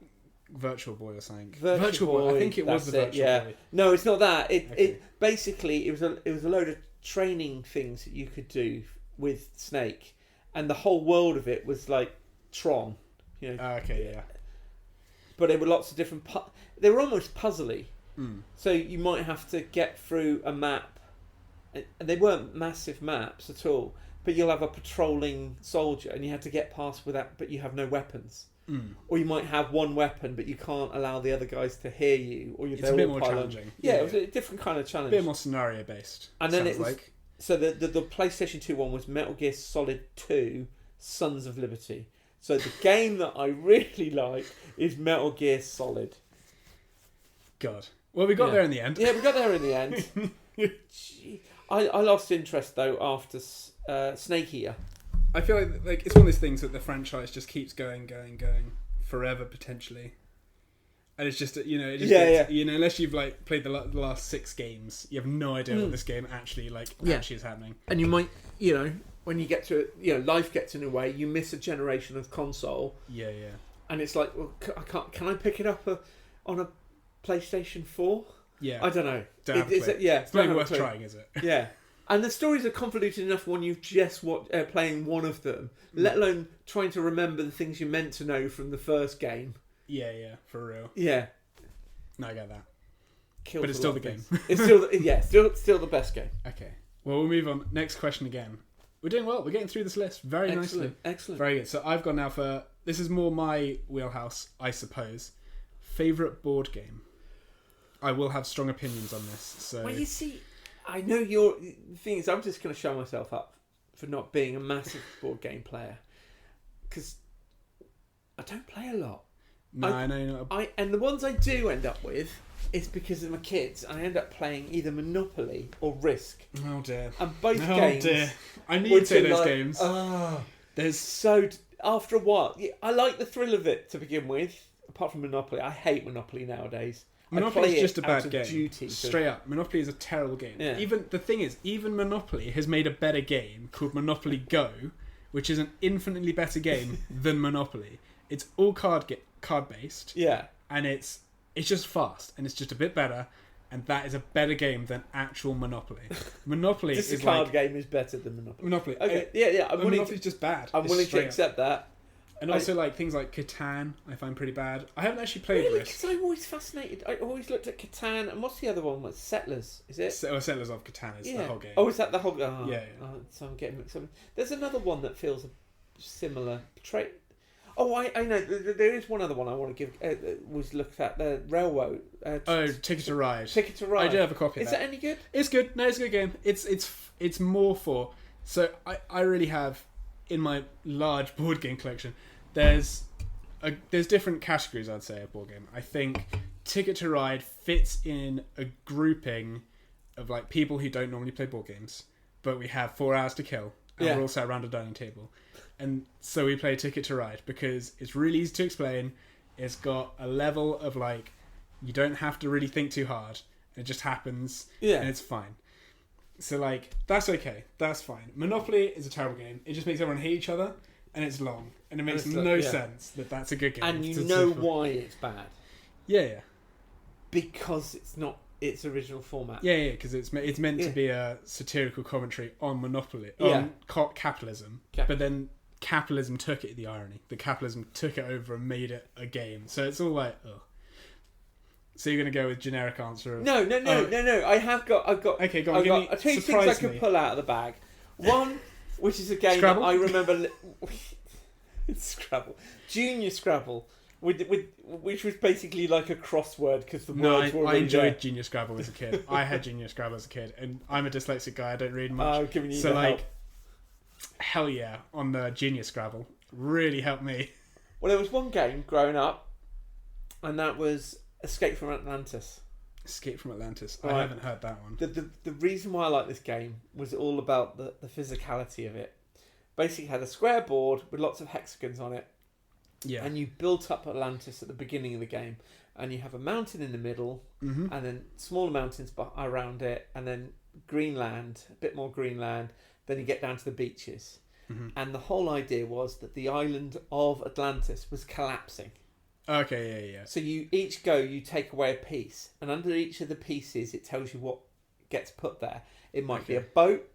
Virtual Boy or something. Virtual Boy. I think it was the Virtual Boy. No, it's not that. It basically it was a load of training things that you could do with Snake, and the whole world of it was like Tron. You know. Okay, yeah. But there were lots of different. They were almost puzzly. So you might have to get through a map. And they weren't massive maps at all, but you'll have a patrolling soldier and you have to get past with that, but you have no weapons. Or you might have one weapon, but you can't allow the other guys to hear you. Or it's a bit more challenging. Yeah, it was a different kind of challenge. A bit more scenario based. And then it was so the PlayStation 2 one was Metal Gear Solid 2: Sons of Liberty. So the game that I really like is Metal Gear Solid. God. Well, we got there in the end. Yeah, we got there in the end. I lost interest though after Snake Eater. I feel like it's one of those things that the franchise just keeps going forever potentially, and it's just unless you've like played the last 6 games, you have no idea what this game actually actually is happening. And you might when you get to life gets in a way, you miss a generation of console. Yeah. And it's like, well, can I pick it up on a PlayStation 4? Yeah. I don't know. Don't have to play it. Yeah, It's not even worth trying, is it? Yeah. And the stories are convoluted enough when you've just playing one of them, let alone trying to remember the things you meant to know from the first game. Yeah, for real. Yeah. No, I get that. Kills but it's still the game. It's still the best game. Okay. Well, we'll move on. Next question again. We're doing well. We're getting through this list very nicely. Excellent. Very good. So I've gone now for... This is more my wheelhouse, I suppose. Favourite board game. I will have strong opinions on this. So. Well, you see, I know the thing is, I'm just going to show myself up for not being a massive board game player. Because I don't play a lot. No, I know you're not. And the ones I do end up with... It's because of my kids. I end up playing either Monopoly or Risk. Oh dear. And both games. Oh dear. I knew you'd say those like, games. There's so... After a while... I like the thrill of it to begin with. Apart from Monopoly. I hate Monopoly nowadays. Monopoly is just a bad game. Duty, Straight up. Monopoly is a terrible game. Yeah. The thing is, even Monopoly has made a better game called Monopoly Go, which is an infinitely better game than Monopoly. It's all card-based. Yeah. And it's just fast, and it's just a bit better, and that is a better game than actual Monopoly. Monopoly This is card game is better than Monopoly. Monopoly. Okay, yeah. Monopoly's just bad. I'm willing to accept that. And also, like, things like Catan, I find pretty bad. I haven't actually played Risk. Because I'm always fascinated. I always looked at Catan, and what's the other one? What's Settlers? Is it? Settlers of Catan is the whole game. Oh, is that the whole game? Oh, yeah. So I'm getting mixed up. There's another one that feels similar. Oh, I know. There is one other one I want to give. Was looked at the railroad. Ticket to Ride. Ticket to Ride. I do have a copy. Is that any good? It's good. No, it's a good game. It's more for. So I really have in my large board game collection. There's different categories, I'd say, of board game. I think Ticket to Ride fits in a grouping of like people who don't normally play board games, but we have 4 hours to kill, and we're all sat around a dining table. And so we play Ticket to Ride because it's really easy to explain. It's got a level of like, you don't have to really think too hard. It just happens and it's fine. So like, that's okay. That's fine. Monopoly is a terrible game. It just makes everyone hate each other and it's long. And it makes no sense that that's a good game. And you know why it's bad. Yeah. Because it's not its original format. Yeah, because it's meant to be a satirical commentary on monopoly, on capitalism. But then capitalism took it, the irony. The capitalism took it over and made it a game. So it's all like, ugh. So you're going to go with generic answer of... No. I've got... Okay, go on. I've got two things I can pull out of the bag. One, which is a game that I remember... It's Scrabble. Junior Scrabble. Which was basically like a crossword because the words were I enjoyed there. Junior Scrabble as a kid. I had Junior Scrabble as a kid, and I'm a dyslexic guy. I don't read much. I'm giving you so the like, help. Hell yeah, on the Junior Scrabble really helped me. Well, there was one game growing up, and that was Escape from Atlantis. Escape from Atlantis. Right. I haven't heard that one. The reason why I like this game was all about the physicality of it. Basically, it had a square board with lots of hexagons on it. Yeah. And you built up Atlantis at the beginning of the game, and you have a mountain in the middle, and then smaller mountains around it, and then Greenland, a bit more Greenland. Then you get down to the beaches, and the whole idea was that the island of Atlantis was collapsing. Okay, yeah. So you take away a piece, and under each of the pieces, it tells you what gets put there. It might be a boat,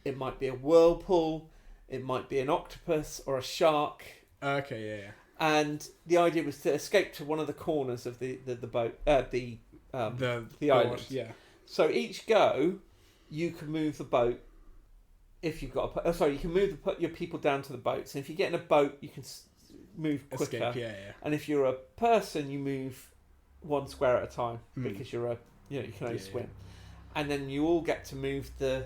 it might be a whirlpool, it might be an octopus or a shark. Okay, yeah. And the idea was to escape to one of the corners of the boat, the island. Yeah. So each go, you can move the boat. If you've got you can move your people down to the boats. And if you get in a boat, you can move quicker. Escape, yeah. And if you're a person, you move one square at a time because you can only swim. And then you all get to move the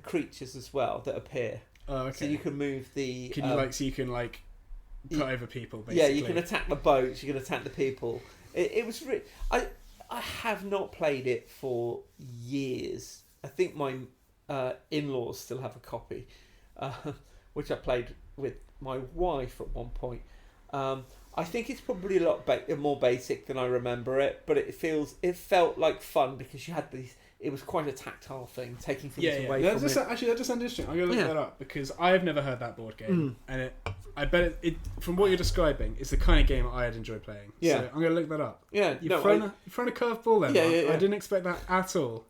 creatures as well that appear. Oh, okay. So you can move the. Can you can put over people, basically. Yeah, you can attack the boats, you can attack the people. It was I have not played it for years. I think my in-laws still have a copy, which I played with my wife at one point. I think it's probably a lot more basic than I remember it, but it felt like fun because you had these. it was quite a tactile thing, taking things Yeah, away yeah. from it. Actually, that just sounds interesting. I'm gonna look that up because I've never heard that board game, and I bet it from what you're describing, it's the kind of game I'd enjoy playing. Yeah. So I'm gonna look that up. Yeah, You've thrown a curveball there. Yeah, Mark. yeah. I didn't expect that at all.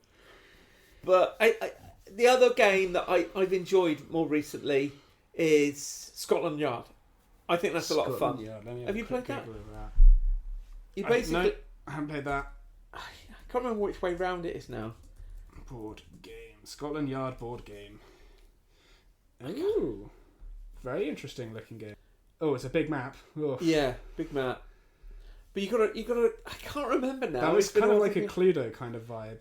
But the other game that I've enjoyed more recently is Scotland Yard. I think that's a lot of fun. Have you played that? You basically... No, I haven't played that. I can't remember which way round it is now. Board game. Scotland Yard board game. Ooh. Very interesting looking game. Oh, it's a big map. Oof. Yeah, big map. But you gotta. I can't remember now. That was kind of like a Cluedo kind of vibe.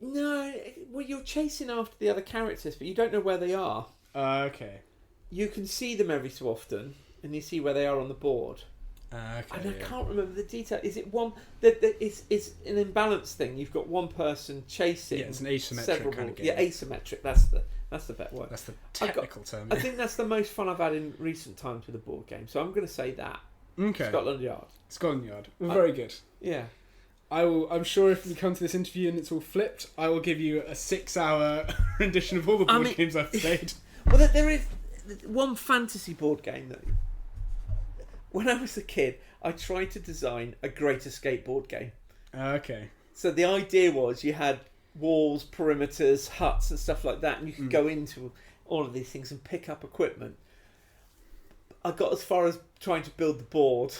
No, well, you're chasing after the other characters, but you don't know where they are. Okay. You can see them every so often, and you see where they are on the board. Okay. And I can't remember the detail. Is it one that it's an imbalance thing? You've got one person chasing. Yeah, it's an asymmetric kind of game. Yeah, asymmetric. That's the better word. That's the technical term. I think that's the most fun I've had in recent times with a board game. So I'm going to say that. Okay. Scotland Yard. Scotland Yard. Very good. Yeah. I'm sure if we come to this interview and it's all flipped, I will give you a 6-hour rendition of all the board games I've played. Well, there is one fantasy board game that, when I was a kid, I tried to design a Great Escape board game. Okay. So the idea was you had walls, perimeters, huts and stuff like that, and you could go into all of these things and pick up equipment. I got as far as trying to build the board.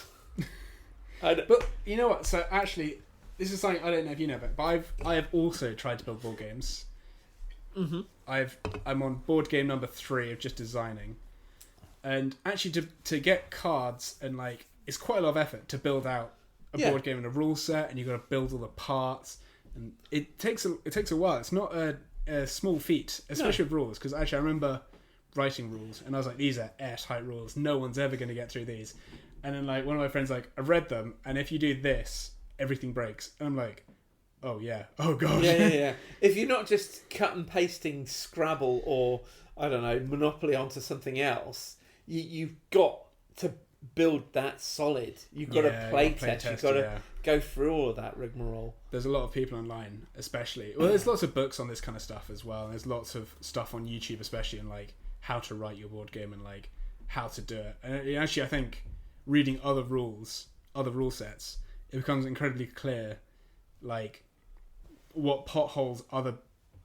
But you know what? So actually, this is something I don't know if you know about, but I have also tried to build board games. Mm-hmm. I'm on board game number 3 of just designing, and actually to get cards and like it's quite a lot of effort to build out a board game and a rule set, and you've got to build all the parts, and it takes a while. It's not a small feat, especially with rules, because actually I remember writing rules and I was like, these are airtight rules, no one's ever going to get through these. And then like one of my friends like, I read them, and if you do this, everything breaks. And I'm like, oh yeah, oh god. Yeah. If you're not just cut and pasting Scrabble or I don't know Monopoly onto something else, you've got to build that solid. You've got to play test. You've got to go through all of that rigmarole. There's a lot of people online, especially. Well, there's lots of books on this kind of stuff as well. And there's lots of stuff on YouTube, especially on like how to write your board game and like how to do it. And actually, I think reading other rule sets, it becomes incredibly clear, like what potholes other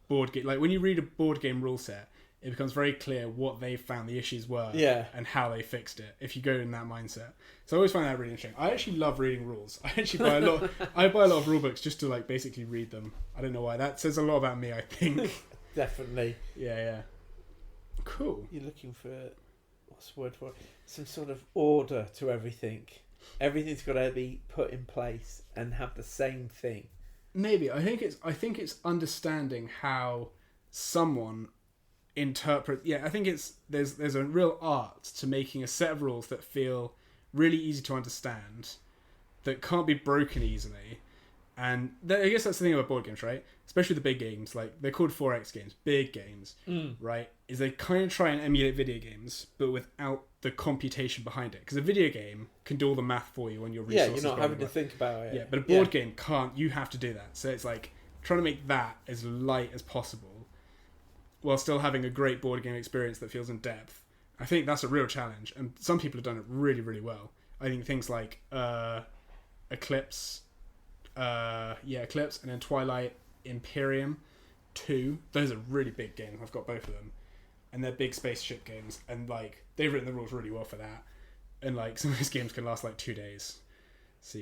board game. Like when you read a board game rule set, it becomes very clear what they found the issues were, and how they fixed it. If you go in that mindset, so I always find that really interesting. I actually love reading rules. I actually buy a lot. I buy a lot of rule books just to like basically read them. I don't know why. That says a lot about me, I think. Definitely. Yeah. Cool. You're looking for what's the word for it? Some sort of order to everything. Everything's got to be put in place and have the same thing. Maybe I think it's understanding how someone interpret. Yeah, I think there's a real art to making a set of rules that feel really easy to understand, that can't be broken easily. And I guess that's the thing about board games, right? Especially the big games, like they're called 4X games, big games, right? Is they kind of try and emulate video games, but without the computation behind it. Because a video game can do all the math for you on your resources. Yeah, you're not having to think about it. Yeah, but a board game can't. You have to do that. So it's like trying to make that as light as possible, while still having a great board game experience that feels in depth. I think that's a real challenge, and some people have done it really, really well. I think things like Eclipse, and then Twilight Imperium 2. Those are really big games. I've got both of them, and they're big spaceship games, and like they've written the rules really well for that. And like some of these games can last like 2 days. So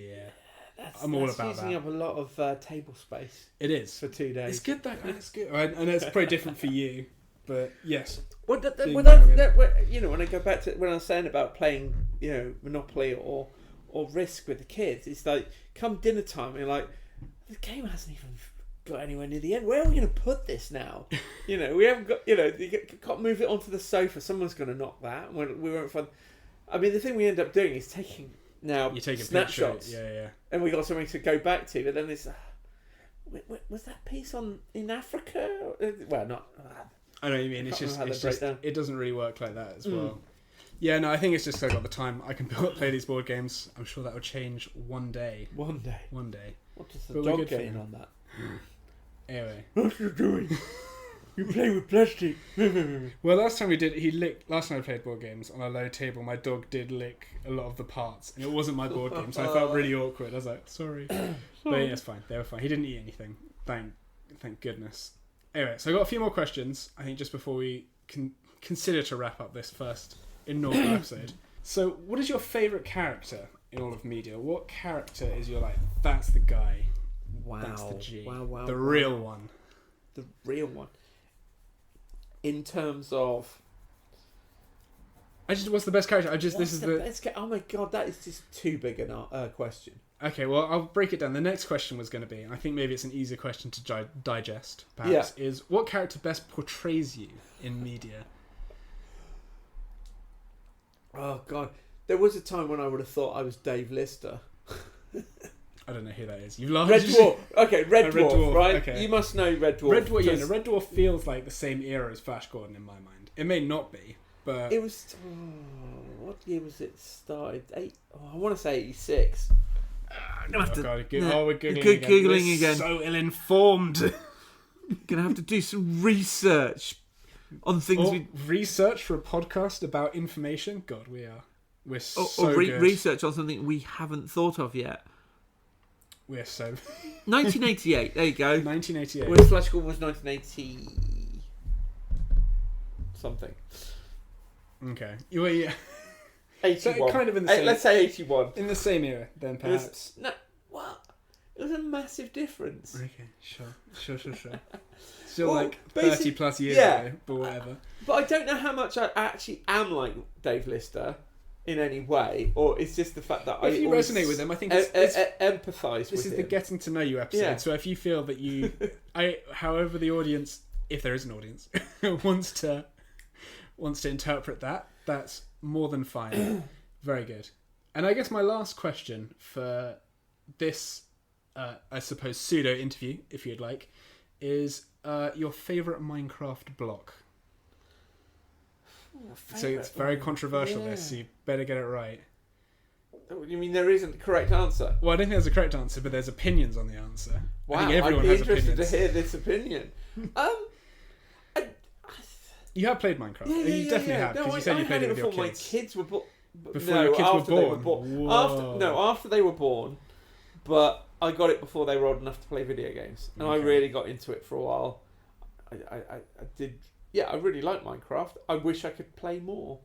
I'm all about that. Using up a lot of table space. It is for 2 days. It's good though. It's good. I know it's probably different for you, but yes. Well, when I go back to when I was saying about playing, Monopoly or Risk with the kids, it's like come dinner time, and you're like, the game hasn't even got anywhere near the end. Where are we going to put this now? We haven't got. You can't move it onto the sofa. Someone's going to knock that. We won't find. I mean, the thing we end up doing is taking snapshots. Yeah. And we got something to go back to, but then it's. Was that piece in Africa? Well, not. I know what you mean. It's just it doesn't really work like that as well. Yeah, no, I think it's just I got the time. I can play these board games. I'm sure that will change one day. One day. One day. What does the dog get in on that? Anyway. What you doing? You play with plastic. Well, last time I played board games on a low table, my dog did lick a lot of the parts, and it wasn't my board game, so I felt really awkward. I was like, sorry. But yeah, it's fine. They were fine. He didn't eat anything. Thank goodness. Anyway, so I got a few more questions, I think, just before we can consider to wrap up this first inaugural episode. So, what is your favourite character in all of media? What character is your, like, that's the guy? Wow. That's the G. Wow. The real one. The real one. In terms of... What's the best character? Oh my god, that is just too big a question. Okay, well, I'll break it down. The next question was going to be, and I think maybe it's an easier question to digest, perhaps, is what character best portrays you in media? Oh god, there was a time when I would have thought I was Dave Lister. I don't know who that is. You've laughed. Red Dwarf. Okay, Red Dwarf, right? Okay. You must know Red Dwarf. Red Dwarf feels like the same era as Flash Gordon in my mind. It may not be, but... It was... what year was it started? I want to say 86. We're Googling again. So ill-informed. Gonna have to do some research on things. Research for a podcast about information? God, we're so good. Research on something we haven't thought of yet. We're so... 1988, there you go. 1988. When Flash Gordon was 1980... something. Okay. Well, yeah. 81. So kind of in the same... Let's say 81. In the same era, then, perhaps. It was a massive difference. Okay, sure. Still, like, 30 plus years ago, but whatever. But I don't know how much I actually am like Dave Lister in any way, or it's just the fact that if you resonate with him, I think it's empathise with him. This is the getting to know you episode. Yeah. So if you feel that you, however the audience, if there is an audience, wants to interpret that, that's more than fine. Very good. And I guess my last question for this, I suppose, pseudo interview, if you'd like, is your favourite Minecraft block. So it's very controversial, this, so you better get it right. You mean there isn't a correct answer? Well, I don't think there's a correct answer, but there's opinions on the answer. Wow, I think everyone I'd be has interested opinions. to hear this opinion. You have played Minecraft. You definitely have, because you said you played it with your kids. My kids were born. Before your kids were born? After they were born, but I got it before they were old enough to play video games, and I really got into it for a while. I did. Yeah, I really like Minecraft. I wish I could play more.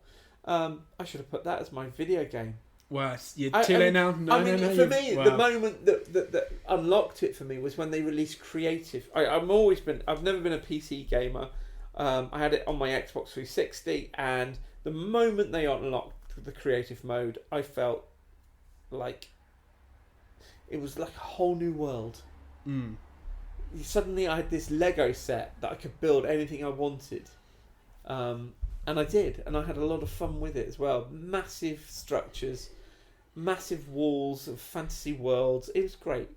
I should have put that as my video game. Well, you're too late now. No. For me, the moment that unlocked it for me was when they released creative. I've never been a PC gamer. I had it on my Xbox 360, and the moment they unlocked the creative mode, I felt like it was like a whole new world. Suddenly I had this Lego set that I could build anything I wanted. And I did, and I had a lot of fun with it as well. Massive structures, massive walls of fantasy worlds. It was great.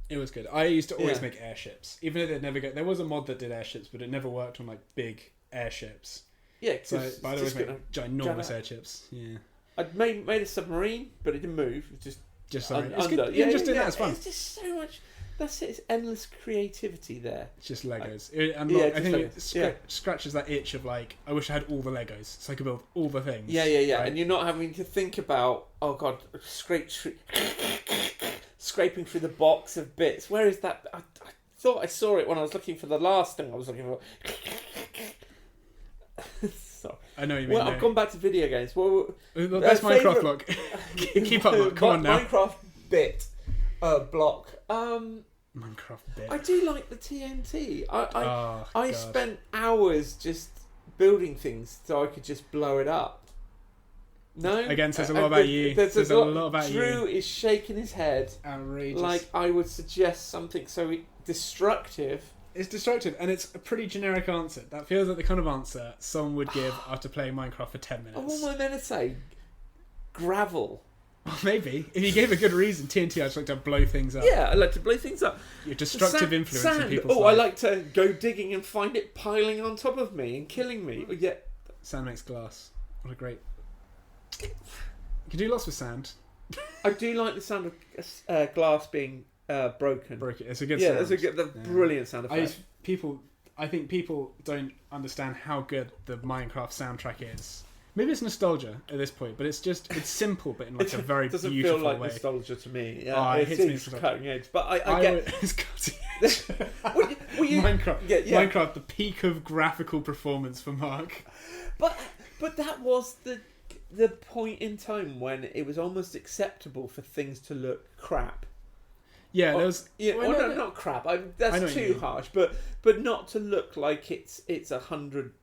It was good. I used to always make airships, even if they'd never go. There was a mod that did airships, but it never worked on like big airships. Yeah, so I'd always make ginormous airships. Yeah, I'd made a submarine, but it didn't move. It was just under. It's good. Yeah, just doing that is fun. It's just so much. That's it. It's endless creativity there. It's just Legos. I think it scratches that itch of like, I wish I had all the Legos so I could build all the things. Yeah. Right? And you're not having to think about, oh god, scraping through the box of bits. Where is that? I thought I saw it when I was looking for the last thing I was looking for. Sorry. I know what you mean. Well, I've gone back to video games. Well, the best Minecraft block. Keep up, look. Come on now. Minecraft bit block. Minecraft bit. I do like the TNT. I spent hours just building things so I could just blow it up. No? Again, says a lot about you. Says a lot about you. Drew is shaking his head. Outrageous. Like I would suggest something so destructive. It's destructive, and it's a pretty generic answer. That feels like the kind of answer someone would give after playing Minecraft for 10 minutes. What am I meant to say? Gravel. Well, maybe. If you gave a good reason, TNT, I just like to blow things up. Yeah, I like to blow things up. Your destructive influence in people's life. I like to go digging and find it piling on top of me and killing me. Yeah. Sand makes glass. What a great... You can do lots with sand. I do like the sound of glass being broken. Broken. It's a good. Yeah, sound. Brilliant sound effect. I think people don't understand how good the Minecraft soundtrack is. Maybe it's nostalgia at this point, but it's simple, but in like a very beautiful way. It doesn't feel like nostalgia to me. Yeah, it seems cutting edge, but I get it's cutting edge. Minecraft, Minecraft, the peak of graphical performance for Mark. But that was the point in time when it was almost acceptable for things to look crap. Yeah, there was. Yeah, not crap. That's too harsh, but not to look like it's 100.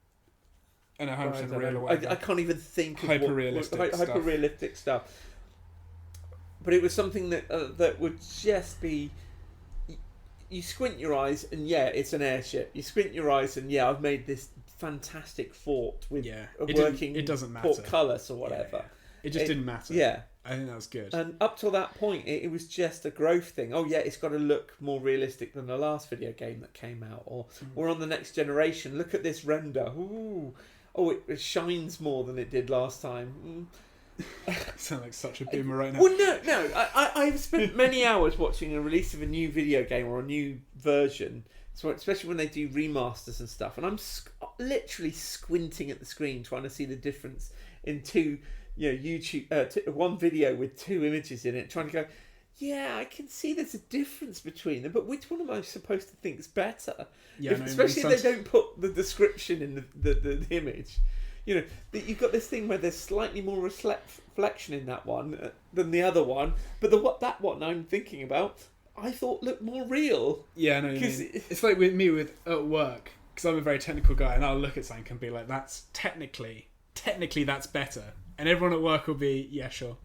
And 100% real. I can't even think of hyper-realistic stuff. But it was something that would just be. You squint your eyes and it's an airship. You squint your eyes and I've made this fantastic fort with a working portcullis or whatever. Yeah. It just didn't matter. Yeah. I think that was good. And up till that point, it was just a growth thing. Oh yeah, it's got to look more realistic than the last video game that came out, or we're on the next generation. Look at this render. Ooh, oh, it shines more than it did last time. Sound like such a boomer right now. Well, no. I've spent many hours watching a release of a new video game or a new version. So especially when they do remasters and stuff, and I'm literally squinting at the screen trying to see the difference in two. YouTube, one video with two images in it, trying to go, I can see there's a difference between them, but which one am I supposed to think is better? Yeah, especially if they don't put the description in the image. You've got this thing where there's slightly more reflection in that one than the other one, but that one I'm thinking about, I thought looked more real. Yeah, I know what you mean. It's like with me at work, because I'm a very technical guy, and I'll look at something and be like, that's technically that's better. And everyone at work will be, sure.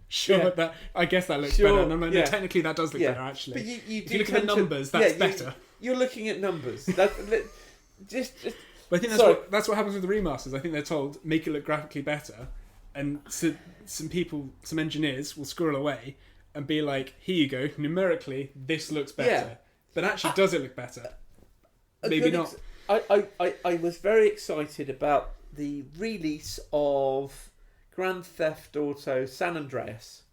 That I guess that looks better. And I'm like, no, technically that does look better, actually. But you if you look at the numbers, that's better. You're looking at numbers. Just. But I think that's what happens with the remasters. I think they're told make it look graphically better, and so some engineers will squirrel away and be like, here you go, numerically this looks better. Yeah. But actually, does it look better? Maybe not. I was very excited about the release of Grand Theft Auto San Andreas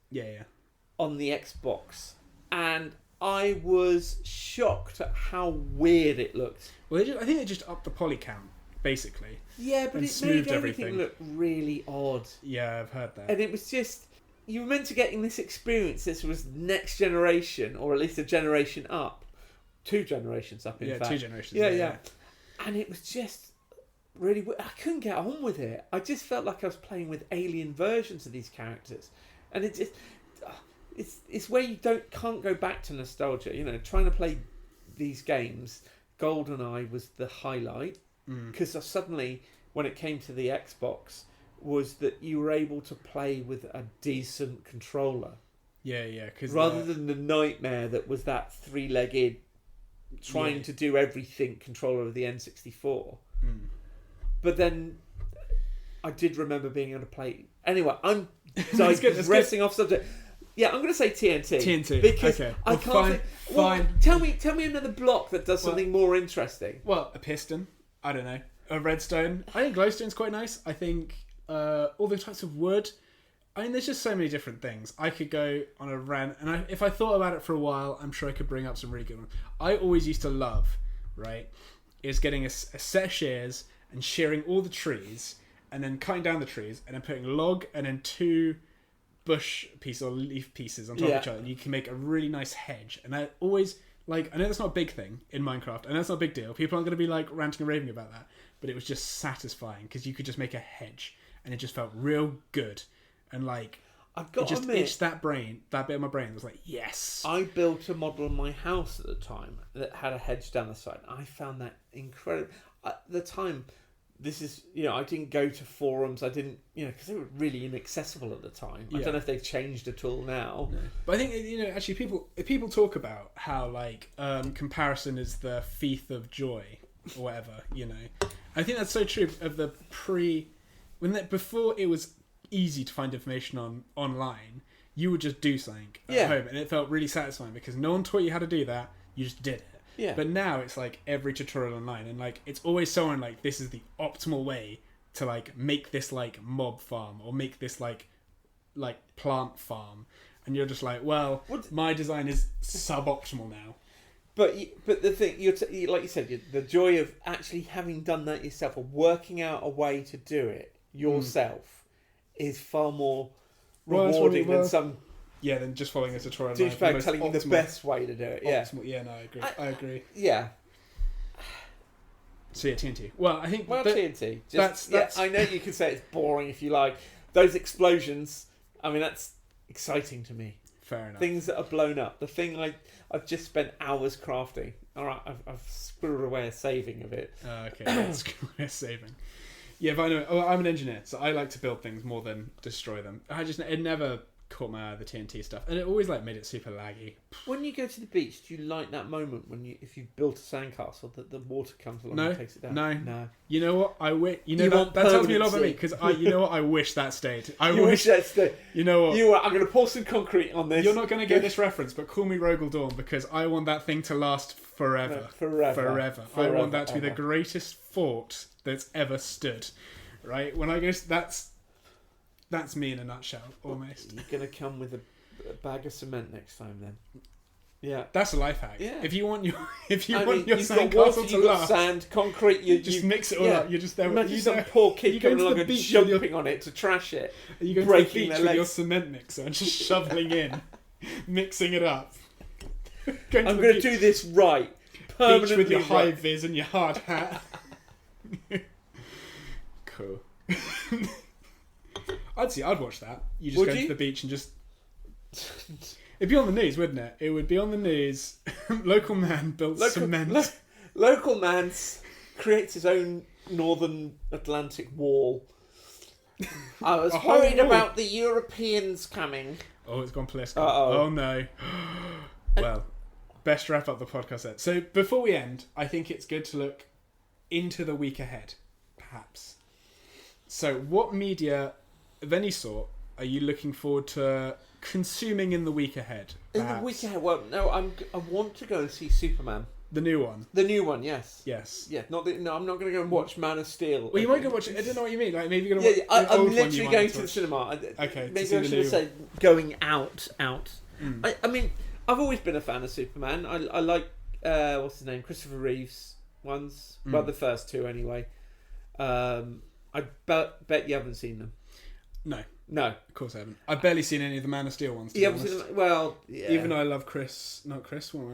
on the Xbox, and I was shocked at how weird it looked. Well, I think they just upped the poly count, basically. Yeah, but it made everything look really odd. Yeah, I've heard that. And it was just, you were meant to getting this experience. This was next generation, or at least a generation up. 2 generations up, in fact. 2 generations. Yeah. And it was just really, I couldn't get on with it. I just felt like I was playing with alien versions of these characters, and it just it's where you can't go back to nostalgia. Trying to play these games, GoldenEye was the highlight because suddenly when it came to the Xbox was that you were able to play with a decent controller. Yeah. Cause rather than the nightmare that was that 3-legged trying to do everything controller of the N64. But then I did remember being able to play. Anyway, I'm digressing off subject. Yeah, I'm going to say TNT. Because I can't. Fine. Tell me another block that does something more interesting. Well, a piston. I don't know. A redstone. I think glowstone's quite nice. I think all the types of wood. I mean, there's just so many different things. I could go on a rant, and if I thought about it for a while, I'm sure I could bring up some really good ones. I always used to love, is getting a set of shears and shearing all the trees, and then cutting down the trees, and then putting log and then 2 bush pieces or leaf pieces on top of each other, and you can make a really nice hedge. And I always, I know that's not a big thing in Minecraft, and that's not a big deal. People aren't going to be ranting and raving about that, but it was just satisfying because you could just make a hedge, and it just felt real good. And I've got it just to admit, itched that bit of my brain. It was like, yes. I built a model of my house at the time that had a hedge down the side. I found that incredible. At the time, this is, I didn't go to forums. I didn't, because they were really inaccessible at the time. I don't know if they've changed at all now. No. But I think, actually people talk about how comparison is the thief of joy or whatever, I think that's so true of the before it was easy to find information online, you would just do something at home, and it felt really satisfying because no one taught you how to do that. You just did it. Yeah. But now it's every tutorial online, and it's always someone this is the optimal way to make this mob farm or make this plant farm, and you're just like, well, my design is suboptimal now. But the thing, like you said, the joy of actually having done that yourself or working out a way to do it yourself is far more rewarding than some. Yeah, than just following a tutorial. Douchebag telling you the best way to do it. Yeah. Yeah, no, I agree. I agree. Yeah. So yeah, TNT. Well, I think TNT. That's I know you can say it's boring if you like. Those explosions. I mean, that's exciting to me. Fair enough. Things that are blown up. The thing I've just spent hours crafting. All right, I've squirreled away a saving of it. Okay, that's a saving. Yeah, but I know. Oh, I'm an engineer, so I like to build things more than destroy them. It never caught my eye, the TNT stuff, and it always made it super laggy. When you go to the beach, do you like that moment when if you built a sandcastle that the water comes along and takes it down? No. You know what? That tells me a lot about me because you know what? I wish that stayed. I wish that stayed. You know what? I'm going to pour some concrete on this. You're not going to get this reference, but call me Rogel Dawn because I want that thing to last forever. Forever. I want that to be the greatest fort that's ever stood. Right? When I go, that's me in a nutshell, almost. You're going to come with a bag of cement next time, then. Yeah, that's a life hack. Yeah. If you want your sandcastle to last, sand, concrete, you just mix it all up. You're just there. Imagine some poor kid coming along and jumping on it to trash it. Are you going to the beach with your cement mixer and just shoveling in, mixing it up? I'm going to do this right. Permanently beach with your high vis and your hard hat. Cool. I'd watch that. You just go to the beach and just. It'd be on the news, wouldn't it? It would be on the news. Local man built cement. Local man creates his own northern Atlantic wall. I was worried about the Europeans coming. Oh, it's gone political. Oh no. Well, best wrap up the podcast then. So before we end, I think it's good to look into the week ahead, perhaps. So what media of any sort are you looking forward to consuming in the week ahead? Perhaps? In the week ahead? Well, no, I want to go and see Superman. The new one? The new one, yes. Yes. Yeah, I'm not going to go and watch Man of Steel. Well, you might go watch it. I don't know what you mean. Like, maybe you're going to watch I'm literally going to the cinema. Okay, maybe I should say going out. I mean, I've always been a fan of Superman. I like, what's his name? Christopher Reeve's ones. Well, the first two anyway. I bet you haven't seen them. No, of course I haven't. I've barely seen any of the Man of Steel ones. You haven't seen them? Well, yeah. Even though I love what am I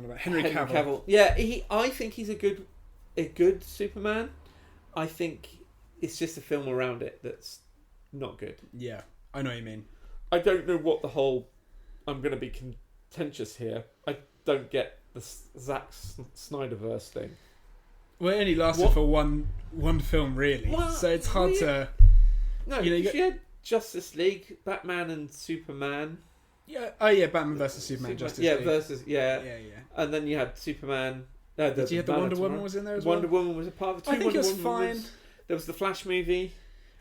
about? Henry Cavill. Yeah, I think he's a good Superman. I think it's just a film around it that's not good. Yeah, I know what you mean. I don't know what the whole. I'm going to be contentious here. I don't get the Zack Snyderverse thing. Well, it only lasted for one film, really. What? So it's hard to. No, you had Justice League, Batman and Superman. Yeah. Oh yeah, Batman versus Superman. Justice League. Yeah. And then you had Superman. Did you have the Wonder Woman was in there as well? Wonder Woman was a part of the two. I think Wonder it was Woman fine. There was the Flash movie.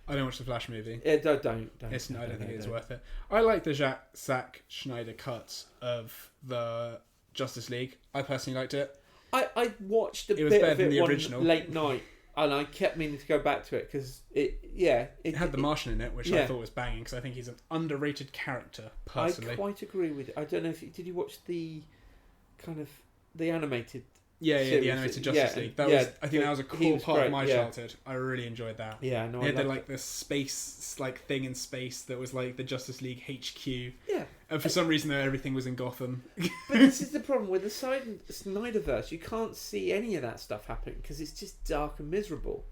I don't watch the Flash movie. Yeah, don't. I don't think it's worth it. I like the Zack Snyder cuts of the Justice League. I personally liked it. I watched a bit of it original late night, and I kept meaning to go back to it because it had the Martian in it, which I thought was banging because I think he's an underrated character. Personally, I quite agree with it. I don't know if did you watch the kind of the animated. Yeah, the animated Justice League. I think that was a cool part of my childhood. I really enjoed that. Yeah, no, they had the space thing in space that was like the Justice League HQ. Yeah, and for some reason, everything was in Gotham. But this is the problem with the Snyderverse. You can't see any of that stuff happening because it's just dark and miserable.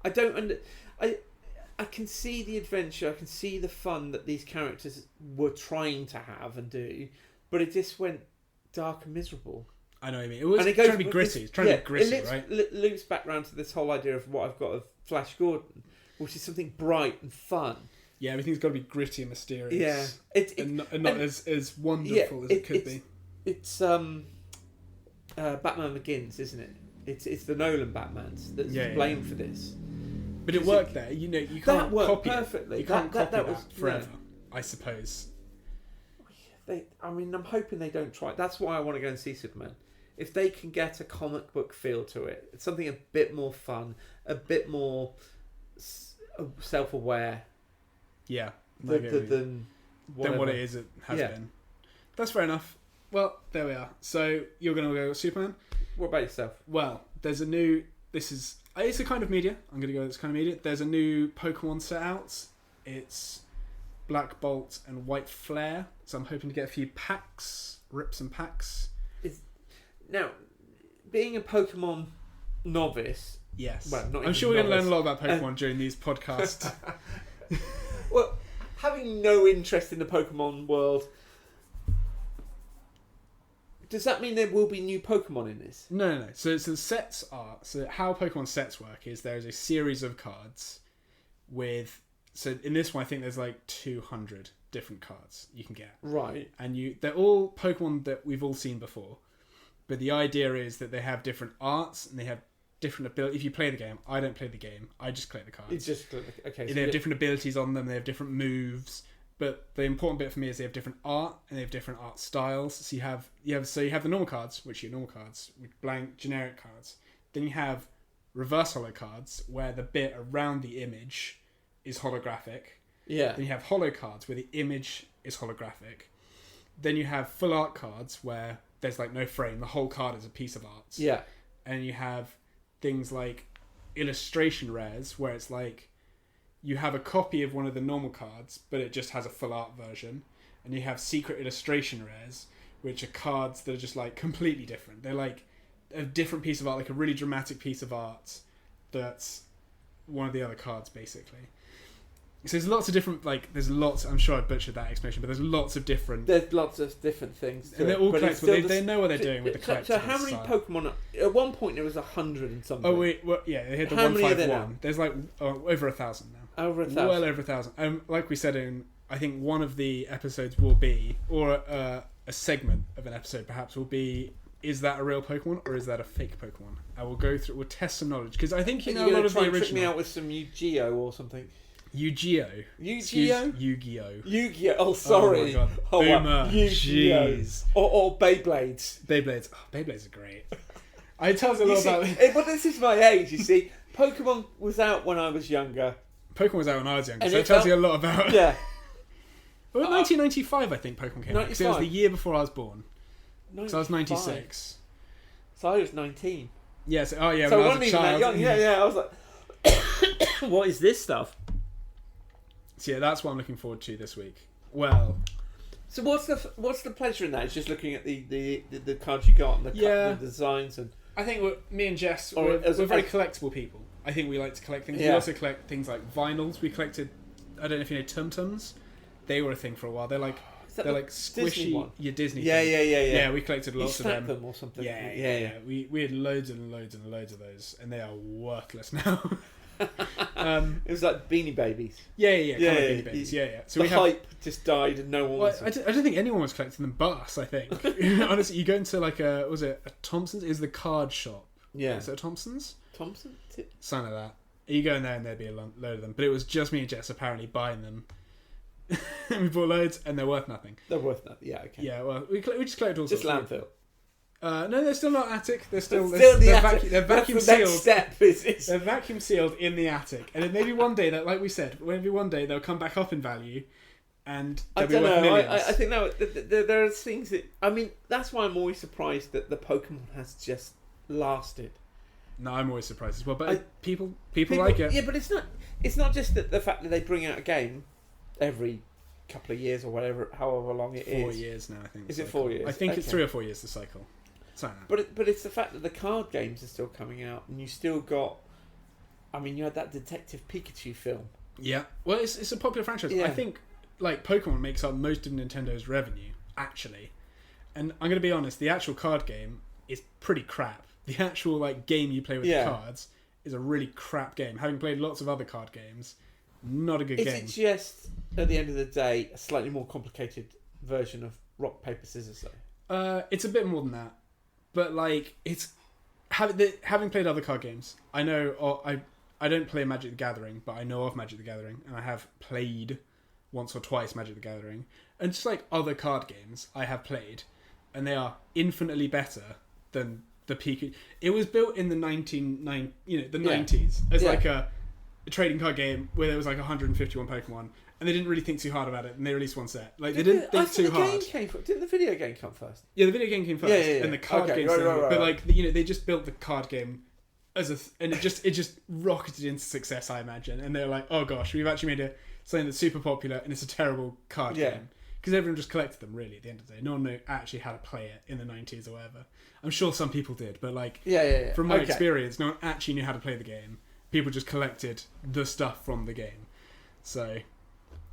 I can see the adventure. I can see the fun that these characters were trying to have and do, but it just went dark and miserable. I know what I mean. It was trying to be gritty. It's trying to be gritty, right? It loops back round to this whole idea of what I've got of Flash Gordon, which is something bright and fun. Yeah, everything's got to be gritty and mysterious. Yeah, and not as wonderful as it could be. It's Batman Begins, isn't it? It's the Nolan Batmans that's blamed for this. But it worked there. You can't copy perfectly. It. You can't copy that forever, I suppose. I'm hoping they don't try. That's why I want to go and see Superman. If they can get a comic book feel to it, it's something a bit more fun, a bit more self-aware. Yeah, than what it is. It has been. That's fair enough. Well, there we are. So you're going to go with Superman? What about yourself? Well, there's a new... It's a kind of media. I'm going to go with this kind of media. There's a new Pokemon set out. It's Black Bolt and White Flare. So I'm hoping to get a few packs, rips and packs. Now, being a Pokemon novice... Yes. Well, not I'm sure we're going to learn a lot about Pokemon during these podcasts. Well, having no interest in the Pokemon world... Does that mean there will be new Pokemon in this? No. So the sets are... So how Pokemon sets work is there is a series of cards with... So in this one, I think there's like 200 different cards you can get. Right. And they're all Pokemon that we've all seen before. But the idea is that they have different arts and they have different abilities. If you play the game, I don't play the game. I just collect the cards. It's just... Okay. So they have different abilities on them. They have different moves. But the important bit for me is they have different art and they have different art styles. So you have the normal cards, which are your normal cards, with blank generic cards. Then you have reverse holo cards, where the bit around the image is holographic. Yeah. Then you have holo cards, where the image is holographic. Then you have full art cards, where there's like no frame. The whole card is a piece of art. Yeah. And you have things like illustration rares, where it's like you have a copy of one of the normal cards, but it just has a full art version. And you have secret illustration rares, which are cards that are just like completely different. They're like a different piece of art, like a really dramatic piece of art that's one of the other cards, basically. So there's lots of different, I'm sure I butchered that explanation, but there's lots of different... There's lots of different things. And they're all collectible. They know what they're doing with the collectibles. So how many Pokemon... At one point there was 100 and something. Oh, wait, well, yeah, they hit the How many are there 151. now? There's like over 1,000 now. Over 1,000. Well over 1,000. Like we said in, I think one of the episodes will be, or a segment of an episode perhaps will be, is that a real Pokemon or is that a fake Pokemon? I will go through, we'll test some knowledge, because I think you know a lot of the original. Trick me out with some Yu-Gi-Oh or something. Yu-Gi-Oh. Yu-Gi-Oh? Yu-Gi-Oh. Yu-Gi-Oh. Oh, sorry. Oh, my God. Boomer. Yu-Gi-Oh. Jeez. Or Beyblades. Beyblades. Oh, Beyblades are great. It tells a lot about... But this is my age, you see. Pokemon was out when I was younger. Pokemon was out when I was younger, so it tells you a lot about... Yeah. Well, 1995, I think Pokemon came out. Because it was the year before I was born. So I was 96. So I was 19. Yeah, so when I I was wasn't a even child. that young. Yeah, I was like... What is this stuff? So yeah, that's what I'm looking forward to this week. Well... So what's the pleasure in that? It's just looking at the cards you got and the designs and... I think me and Jess, we're very collectible people. I think we like to collect things. Yeah. We also collect things like vinyls. We collected, I don't know if you know Tum Tums. They were a thing for a while. They're like squishy. Disney. Yeah. Yeah, we collected lots of them. them or something. Yeah. We had loads and loads and loads of those, and they are worthless now. It was like Beanie Babies. Yeah. Beanie Babies. Yeah. So the hype just died, and no one. Well, I don't think anyone was collecting them, but us. I think honestly, you go into like a Thompson's? Is the card shop? Yeah. Is it a Thompson's? Thompson? Something like that. You go in there and there'd be a load of them. But it was just me and Jess apparently buying them. We bought loads and they're worth nothing. They're worth nothing, yeah, okay. Yeah, well, we just collected all just sorts. Just landfill. No, they're still not attic. They're still the attic. They're vacuum sealed. Step is They're vacuum sealed in the attic. And then maybe one day, that, like we said, maybe one day they'll come back up in value and they'll be worth millions. I think there are things that... I mean, that's why I'm always surprised that the Pokemon has just lasted. No, I'm always surprised as well. But people like it. Yeah, but it's not just the fact that they bring out a game every couple of years or whatever, however long it is. 4 years now, I think. Is it 4 years? I think it's 3 or 4 years, the cycle. But it's the fact that the card games are still coming out, and you still got... I mean, you had that Detective Pikachu film. Yeah. Well, it's a popular franchise. Yeah. I think like Pokemon makes up most of Nintendo's revenue, actually. And I'm going to be honest, the actual card game is pretty crap. The actual like game you play with the cards is a really crap game. Having played lots of other card games, not a good game. Is it just, at the end of the day, a slightly more complicated version of rock, paper, scissors, though? It's a bit more than that. But like, it's having played other card games, I know I don't play Magic the Gathering, but I know of Magic the Gathering, and I have played once or twice Magic the Gathering, and just like other card games I have played, and they are infinitely better than the Pikachu. It was built in the 90s as like a trading card game where there was like 151 Pokemon, and they didn't really think too hard about it, and they released one set. Like they didn't think too hard. Didn't the video game come first? Yeah, the video game came first, and the card game. Right. But like they just built the card game and it just rocketed into success, I imagine. And they're like, oh gosh, we've actually made something that's super popular, and it's a terrible card game. Because everyone just collected them, really, at the end of the day. No one knew actually how to play it in the 90s or whatever. I'm sure some people did, but like, from my experience, no one actually knew how to play the game. People just collected the stuff from the game. So,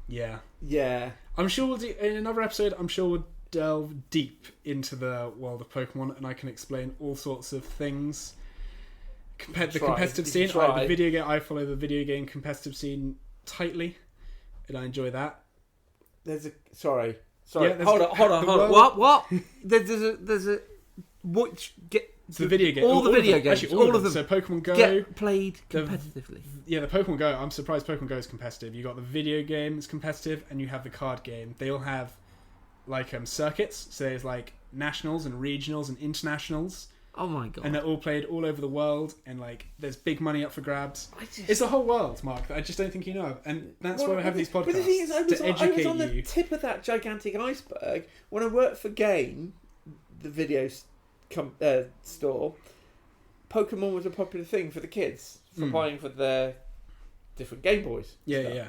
yeah. I'm sure we'll do, in another episode, I'm sure we'll delve deep into the world of Pokemon, and I can explain all sorts of things. The competitive scene. I follow the video game competitive scene tightly, and I enjoy that. Sorry. Yeah, hold on. What? There's a which get the video game. All the video games. Actually, all of them. So Pokemon Go get played competitively. The Pokemon Go. I'm surprised Pokemon Go is competitive. You got the video game is competitive, and you have the card game. They all have like circuits. So there's like nationals and regionals and internationals. Oh my god! And they're all played all over the world, and like there's big money up for grabs. It's a whole world, Mark, that I just don't think you know of, and that's why we have these podcasts. But the thing is, I was on the tip of that gigantic iceberg when I worked for Game, the video store. Pokemon was a popular thing for the kids for buying for their different Game Boys. Yeah.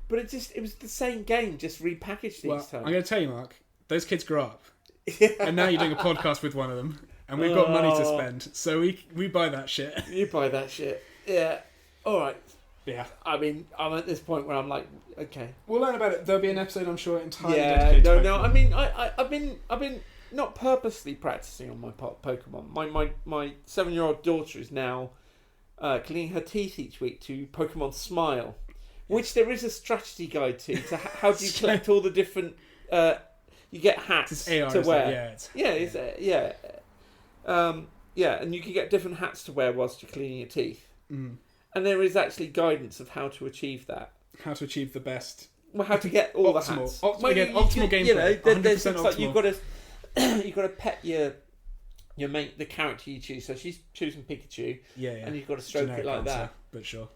But it was the same game, just repackaged each time. I'm going to tell you, Mark, those kids grow up, and now you're doing a podcast with one of them. And we've got money to spend, so we buy that shit. You buy that shit, yeah. All right. Yeah. I mean, I'm at this point where I'm like, okay. We'll learn about it. There'll be an episode, I'm sure, entirely dedicated to Pokemon. No. I mean, I've been not purposely practicing on my Pokemon. My 7-year-old daughter is now cleaning her teeth each week to Pokemon Smile, which there is a strategy guide to how do you collect all the different. You get hats to wear. And you can get different hats to wear whilst you're cleaning your teeth. And there is actually guidance of how to achieve that. How to achieve the best. Well, how to get all the hats. Optimal gameplay. You know, there's optimal. like you've got to pet your mate, the character you choose. So she's choosing Pikachu. Yeah. And you've got to stroke Generic it like answer, that. But sure.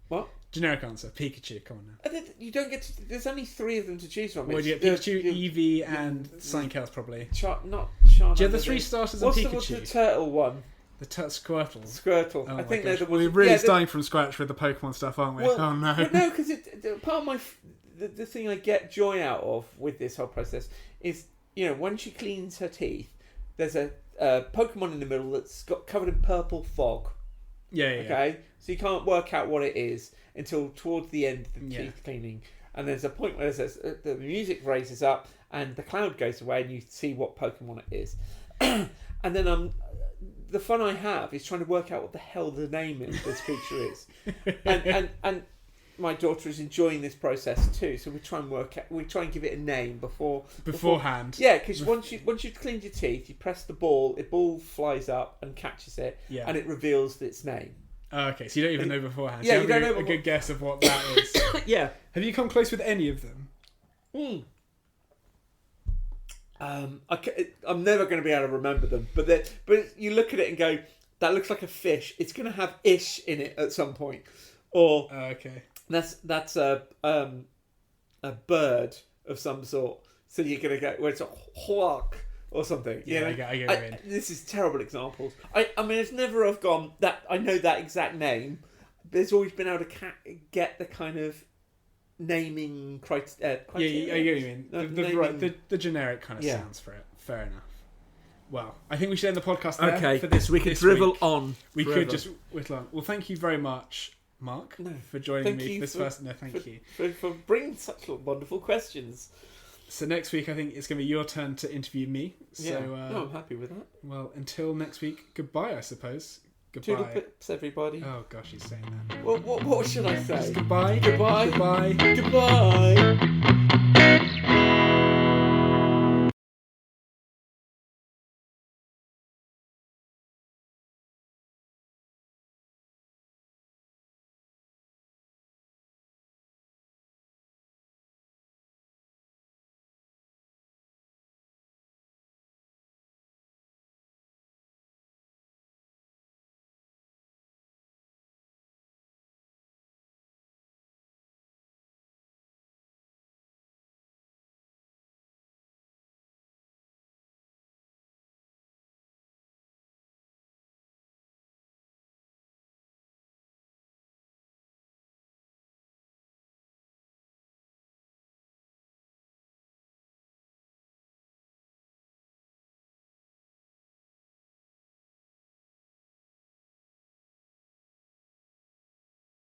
What? Generic answer. Pikachu. Come on now. You don't get to. There's only 3 of them to choose from. Well, you get Pikachu, Eevee, and Psychels probably. Not Charmander. Do you have the 3 starters on Pikachu? What's the turtle one? The Squirtle. Squirtle. Oh I think gosh. they're the ones. We're really starting from scratch with the Pokemon stuff, aren't we? Well, oh no. Well, no, because part of the thing I get joy out of with this whole process is, when she cleans her teeth, there's a Pokemon in the middle that's got covered in purple fog. Yeah. Okay, so you can't work out what it is until towards the end of the teeth cleaning, and there's a point where the music raises up and the cloud goes away, and you see what Pokemon it is, and then the fun I have is trying to work out what the hell the name of this creature is, and my daughter is enjoying this process too. So we try and give it a name beforehand. Yeah, because once you've cleaned your teeth, you press the ball flies up and catches it, and it reveals its name. Okay, so you don't even know beforehand. Yeah, so you don't know a good guess of what that is. Yeah. Have you come close with any of them? I'm never going to be able to remember them, but you look at it and go, that looks like a fish. It's going to have ish in it at some point, or okay, that's a bird of some sort. So you're going to go where it's a hawk or something. Yeah, I get what you mean. This is terrible examples. I mean, it's never have gone that I know that exact name. There's always been able to get the kind of naming criteria. Yeah, I get what you mean. The generic kind of sounds for it. Fair enough. Well, I think we should end the podcast there for this. We could drivel on. We could just whittle on. Well, thank you very much, Mark, for joining me for this first. No, thank you for bringing such wonderful questions. So next week, I think it's going to be your turn to interview me. So, I'm happy with that. Well, until next week, goodbye, I suppose. Goodbye. Toodle pips, everybody. Oh gosh, he's saying that. What should I say? Just goodbye. Goodbye. Goodbye. Goodbye.